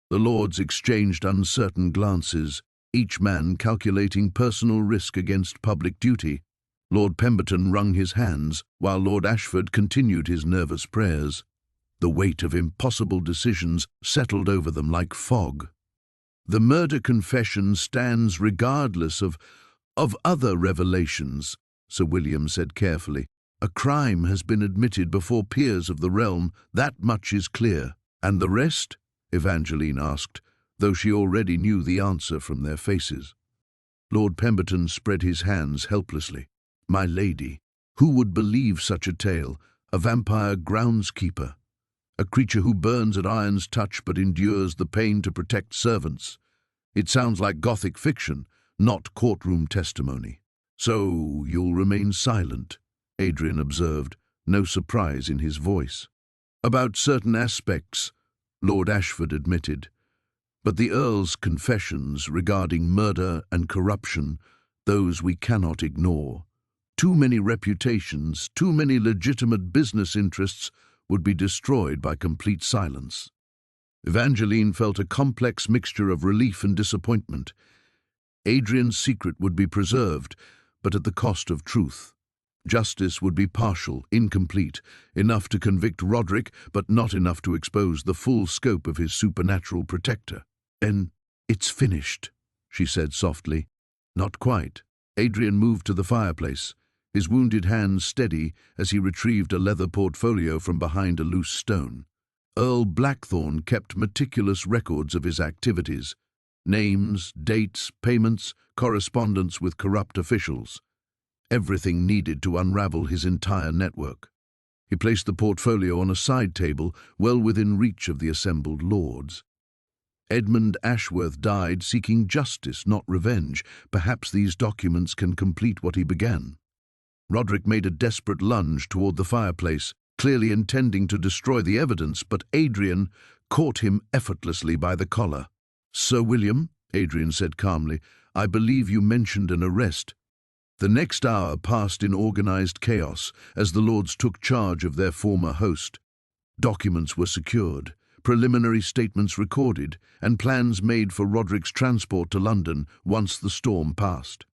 The lords exchanged uncertain glances, each man calculating personal risk against public duty. Lord Pemberton wrung his hands, while Lord Ashford continued his nervous prayers. The weight of impossible decisions settled over them like fog. "The murder confession stands regardless of other revelations," Sir William said carefully. "A crime has been admitted before peers of the realm, that much is clear." "And the rest?" Evangeline asked, though she already knew the answer from their faces. Lord Pemberton spread his hands helplessly. "My lady, who would believe such a tale? A vampire groundskeeper? A creature who burns at iron's touch but endures the pain to protect servants? It sounds like Gothic fiction, not courtroom testimony." "So you'll remain silent," Adrian observed, no surprise in his voice. "About certain aspects," Lord Ashford admitted. "But the Earl's confessions regarding murder and corruption, those we cannot ignore. Too many reputations, too many legitimate business interests would be destroyed by complete silence. Evangeline felt a complex mixture of relief and disappointment. Adrian's secret would be preserved, but at the cost of truth. Justice would be partial, incomplete, enough to convict Roderick, but not enough to expose the full scope of his supernatural protector. "Then it's finished," she said softly. "Not quite." Adrian moved to the fireplace, his wounded hands steady as he retrieved a leather portfolio from behind a loose stone. Earl Blackthorne kept meticulous records of his activities: names, dates, payments, correspondence with corrupt officials. Everything needed to unravel his entire network. He placed the portfolio on a side table, well within reach of the assembled lords. Edmund Ashworth died seeking justice, not revenge. Perhaps these documents can complete what he began. Roderick made a desperate lunge toward the fireplace, clearly intending to destroy the evidence, but Adrian caught him effortlessly by the collar. "Sir William," Adrian said calmly, "I believe you mentioned an arrest." The next hour passed in organized chaos as the lords took charge of their former host. Documents were secured, preliminary statements recorded, and plans made for Roderick's transport to London once the storm passed.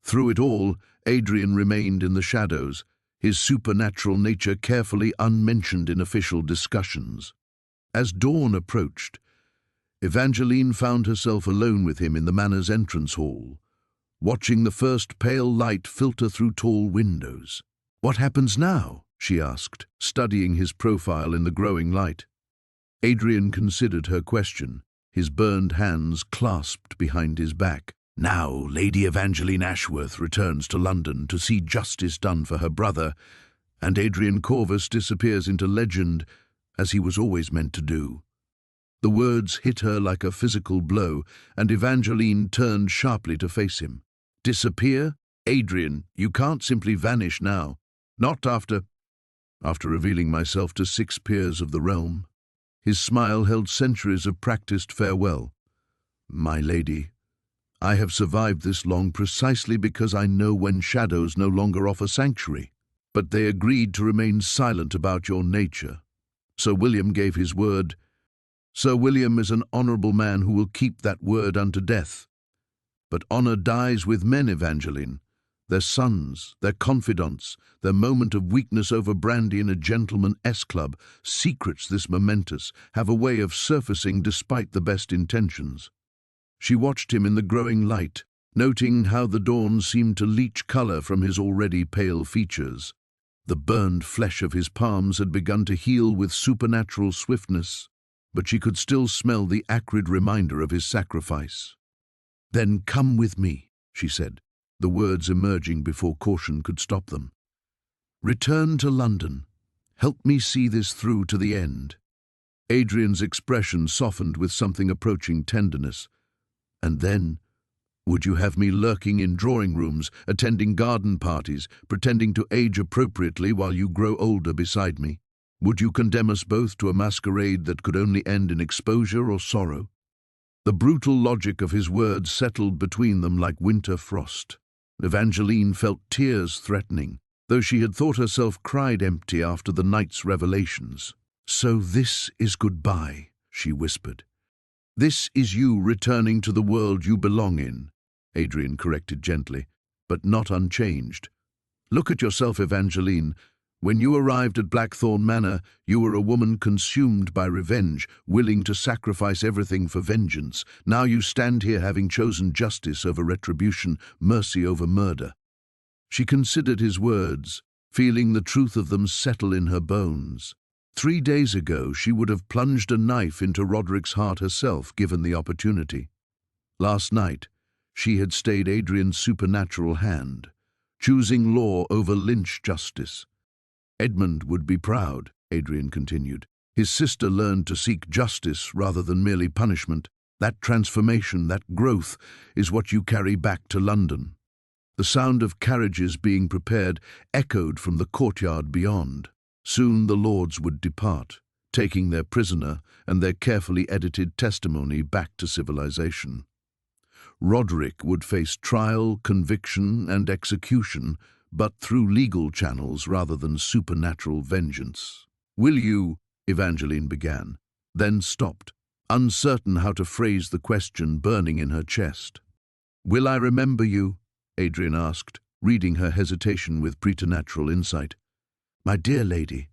Through it all, Adrian remained in the shadows, his supernatural nature carefully unmentioned in official discussions. As dawn approached, Evangeline found herself alone with him in the manor's entrance hall, watching the first pale light filter through tall windows. "What happens now?" she asked, studying his profile in the growing light. Adrian considered her question, his burned hands clasped behind his back. "Now Lady Evangeline Ashworth returns to London to see justice done for her brother, and Adrian Corvus disappears into legend as he was always meant to do." The words hit her like a physical blow, and Evangeline turned sharply to face him. "Disappear? Adrian, you can't simply vanish now. Not after revealing myself to 6 peers of the realm." His smile held centuries of practiced farewell. "My lady, I have survived this long precisely because I know when shadows no longer offer sanctuary. But they agreed to remain silent about your nature. Sir William gave his word. Sir William is an honourable man who will keep that word unto death. But honour dies with men, Evangeline. Their sons, their confidants, their moment of weakness over brandy in a gentleman-s club, secrets this momentous, have a way of surfacing despite the best intentions." She watched him in the growing light, noting how the dawn seemed to leach colour from his already pale features. The burned flesh of his palms had begun to heal with supernatural swiftness, but she could still smell the acrid reminder of his sacrifice. "Then come with me," she said, the words emerging before caution could stop them. "Return to London. Help me see this through to the end." Adrian's expression softened with something approaching tenderness. "And then, would you have me lurking in drawing rooms, attending garden parties, pretending to age appropriately while you grow older beside me? Would you condemn us both to a masquerade that could only end in exposure or sorrow?" The brutal logic of his words settled between them like winter frost. Evangeline felt tears threatening, though she had thought herself cried empty after the night's revelations. "So this is goodbye," she whispered. "This is you returning to the world you belong in," Adrian corrected gently, but not unchanged. "Look at yourself, Evangeline. When you arrived at Blackthorn Manor, you were a woman consumed by revenge, willing to sacrifice everything for vengeance. Now you stand here having chosen justice over retribution, mercy over murder." She considered his words, feeling the truth of them settle in her bones. 3 days ago, she would have plunged a knife into Roderick's heart herself, given the opportunity. Last night, she had stayed Adrian's supernatural hand, choosing law over lynch justice. "Edmund would be proud," Adrian continued. "His sister learned to seek justice rather than merely punishment. That transformation, that growth, is what you carry back to London." The sound of carriages being prepared echoed from the courtyard beyond. Soon the lords would depart, taking their prisoner and their carefully edited testimony back to civilization. Roderick would face trial, conviction, and execution, but through legal channels rather than supernatural vengeance. "Will you?" Evangeline began, then stopped, uncertain how to phrase the question burning in her chest. "Will I remember you?" Adrian asked, reading her hesitation with preternatural insight. "My dear lady,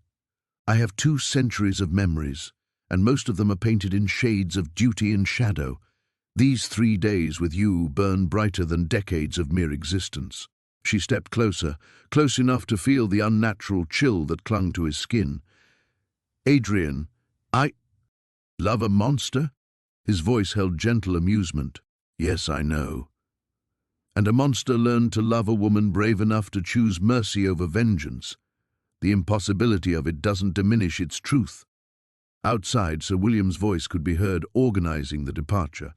I have 2 centuries of memories, and most of them are painted in shades of duty and shadow. These 3 days with you burn brighter than decades of mere existence." She stepped closer, close enough to feel the unnatural chill that clung to his skin. "Adrian, I love a monster?" His voice held gentle amusement. "Yes, I know. And a monster learned to love a woman brave enough to choose mercy over vengeance. The impossibility of it doesn't diminish its truth." Outside, Sir William's voice could be heard organizing the departure.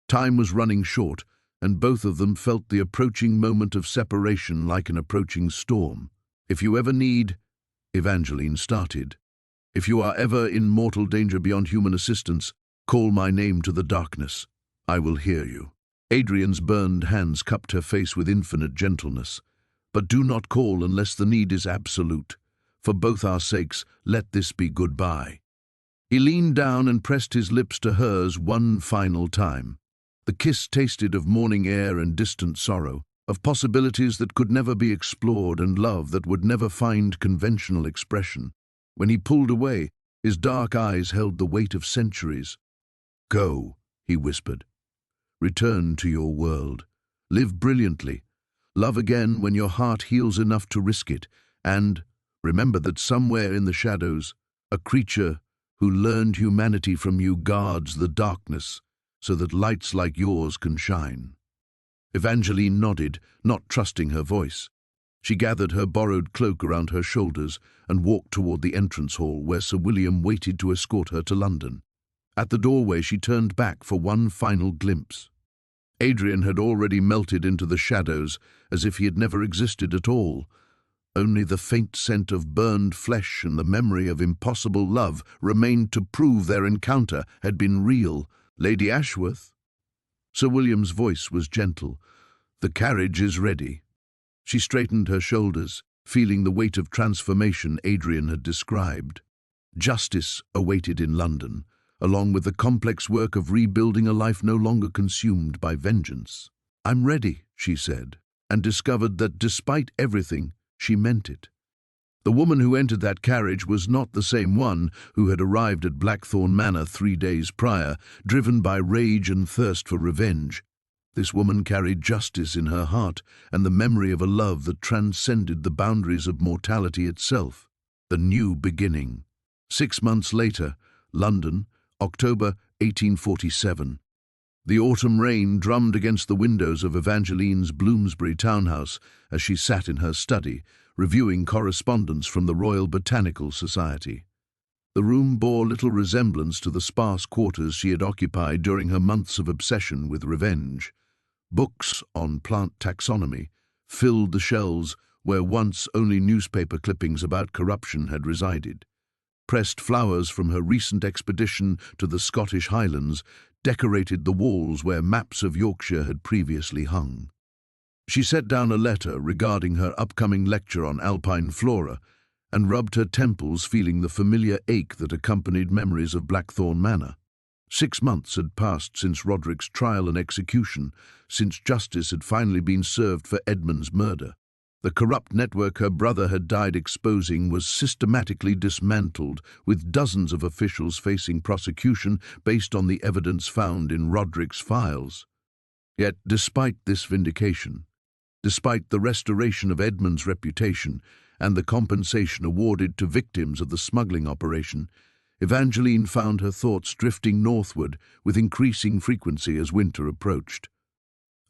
Time was running short, and both of them felt the approaching moment of separation like an approaching storm. "If you ever need," Evangeline started, "if you are ever in mortal danger beyond human assistance, call my name to the darkness. I will hear you." Adrian's burned hands cupped her face with infinite gentleness. "But do not call unless the need is absolute. For both our sakes, let this be goodbye." He leaned down and pressed his lips to hers one final time. The kiss tasted of morning air and distant sorrow, of possibilities that could never be explored and love that would never find conventional expression. When he pulled away, his dark eyes held the weight of centuries. "Go," he whispered. "Return to your world. Live brilliantly. Love again when your heart heals enough to risk it. And remember that somewhere in the shadows, a creature who learned humanity from you guards the darkness so that lights like yours can shine." Evangeline nodded, not trusting her voice. She gathered her borrowed cloak around her shoulders and walked toward the entrance hall where Sir William waited to escort her to London. At the doorway she turned back for one final glimpse. Adrian had already melted into the shadows as if he had never existed at all. Only the faint scent of burned flesh and the memory of impossible love remained to prove their encounter had been real. "Lady Ashworth?" Sir William's voice was gentle. "The carriage is ready." She straightened her shoulders, feeling the weight of transformation Adrian had described. Justice awaited in London, along with the complex work of rebuilding a life no longer consumed by vengeance. "I'm ready," she said, and discovered that despite everything, she meant it. The woman who entered that carriage was not the same one who had arrived at Blackthorn Manor 3 days prior, driven by rage and thirst for revenge. This woman carried justice in her heart and the memory of a love that transcended the boundaries of mortality itself. The new beginning. 6 months later, London, October 1847. The autumn rain drummed against the windows of Evangeline's Bloomsbury townhouse as she sat in her study, reviewing correspondence from the Royal Botanical Society. The room bore little resemblance to the sparse quarters she had occupied during her months of obsession with revenge. Books on plant taxonomy filled the shelves where once only newspaper clippings about corruption had resided. Pressed flowers from her recent expedition to the Scottish Highlands decorated the walls where maps of Yorkshire had previously hung. She set down a letter regarding her upcoming lecture on alpine flora and rubbed her temples, feeling the familiar ache that accompanied memories of Blackthorn Manor. 6 months had passed since Roderick's trial and execution, since justice had finally been served for Edmund's murder. The corrupt network her brother had died exposing was systematically dismantled, with dozens of officials facing prosecution based on the evidence found in Roderick's files. Yet, despite this vindication, despite the restoration of Edmund's reputation and the compensation awarded to victims of the smuggling operation, Evangeline found her thoughts drifting northward with increasing frequency as winter approached.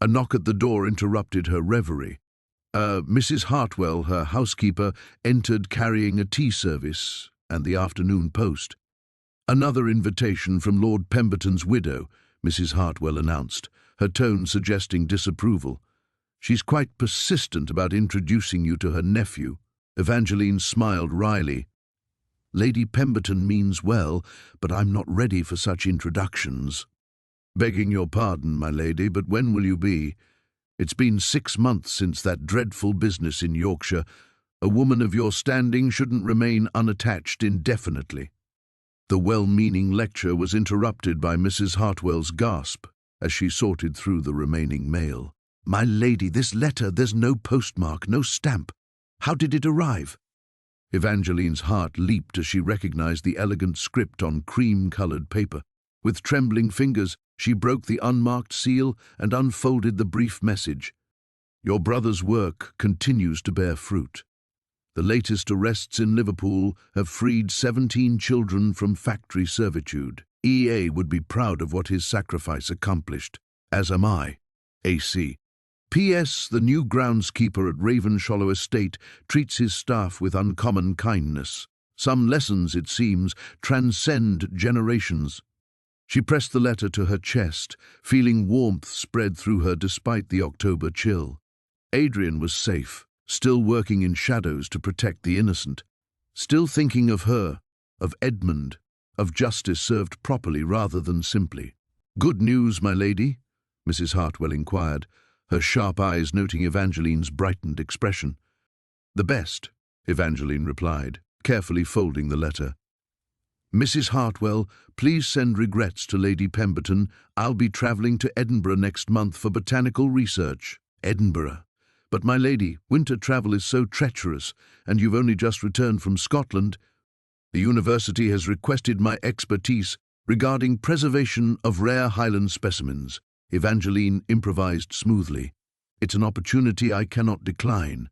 A knock at the door interrupted her reverie. Mrs. Hartwell, her housekeeper, entered carrying a tea service and the afternoon post. "Another invitation from Lord Pemberton's widow," Mrs. Hartwell announced, her tone suggesting disapproval. "She's quite persistent about introducing you to her nephew." Evangeline smiled wryly. "Lady Pemberton means well, but I'm not ready for such introductions." Begging your pardon, my lady, but when will you be? It's been 6 months since that dreadful business in Yorkshire. A woman of your standing shouldn't remain unattached indefinitely." The well-meaning lecture was interrupted by Mrs. Hartwell's gasp as she sorted through the remaining mail. "My lady, this letter, there's no postmark, no stamp. How did it arrive?" Evangeline's heart leaped as she recognized the elegant script on cream-colored paper. With trembling fingers, she broke the unmarked seal and unfolded the brief message. "Your brother's work continues to bear fruit. The latest arrests in Liverpool have freed 17 children from factory servitude. EA would be proud of what his sacrifice accomplished, as am I. AC. P.S. The new groundskeeper at Ravenshallow Estate treats his staff with uncommon kindness. Some lessons, it seems, transcend generations." She pressed the letter to her chest, feeling warmth spread through her despite the October chill. Adrian was safe, still working in shadows to protect the innocent, still thinking of her, of Edmund, of justice served properly rather than simply. "Good news, my lady?" Mrs. Hartwell inquired, her sharp eyes noting Evangeline's brightened expression. "The best," Evangeline replied, carefully folding the letter. "Mrs. Hartwell, please send regrets to Lady Pemberton. I'll be travelling to Edinburgh next month for botanical research." "Edinburgh? But, my lady, winter travel is so treacherous, and you've only just returned from Scotland. The university has requested my expertise regarding preservation of rare Highland specimens," Evangeline improvised smoothly. "It's an opportunity I cannot decline."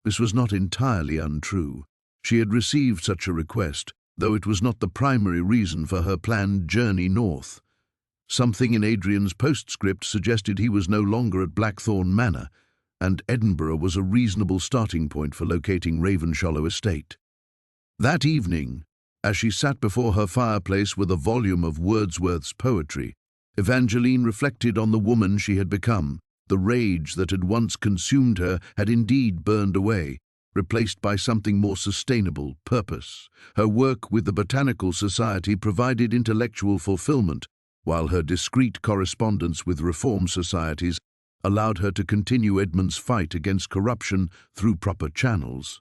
This was not entirely untrue. She had received such a request, though it was not the primary reason for her planned journey north. Something in Adrian's postscript suggested he was no longer at Blackthorn Manor, and Edinburgh was a reasonable starting point for locating Ravenshallow Estate. That evening, as she sat before her fireplace with a volume of Wordsworth's poetry, Evangeline reflected on the woman she had become. The rage that had once consumed her had indeed burned away, replaced by something more sustainable, purpose. Her work with the Botanical Society provided intellectual fulfillment, while her discreet correspondence with reform societies allowed her to continue Edmund's fight against corruption through proper channels.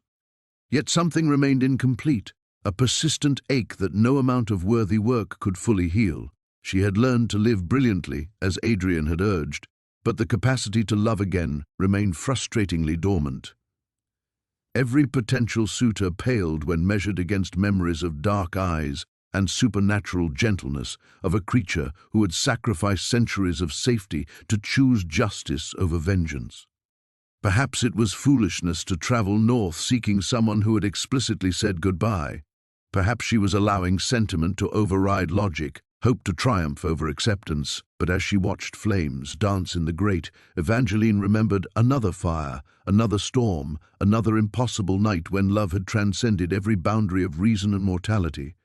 Yet something remained incomplete, a persistent ache that no amount of worthy work could fully heal. She had learned to live brilliantly, as Adrian had urged, but the capacity to love again remained frustratingly dormant. Every potential suitor paled when measured against memories of dark eyes and supernatural gentleness of a creature who had sacrificed centuries of safety to choose justice over vengeance. Perhaps it was foolishness to travel north seeking someone who had explicitly said goodbye. Perhaps she was allowing sentiment to override logic, hope to triumph over acceptance. But as she watched flames dance in the grate, Evangeline remembered another fire, another storm, another impossible night when love had transcended every boundary of reason and mortality.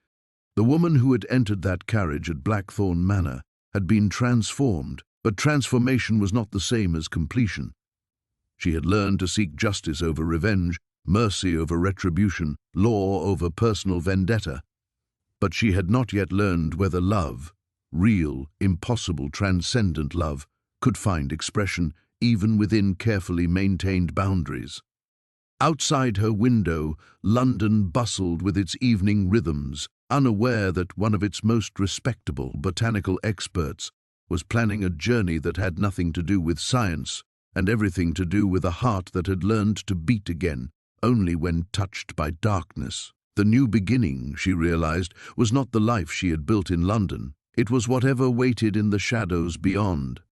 The woman who had entered that carriage at Blackthorn Manor had been transformed, but transformation was not the same as completion. She had learned to seek justice over revenge, mercy over retribution, law over personal vendetta. But she had not yet learned whether love, real, impossible, transcendent love, could find expression even within carefully maintained boundaries. Outside her window, London bustled with its evening rhythms, unaware that one of its most respectable botanical experts was planning a journey that had nothing to do with science and everything to do with a heart that had learned to beat again only when touched by darkness. The new beginning, she realized, was not the life she had built in London. It was whatever waited in the shadows beyond.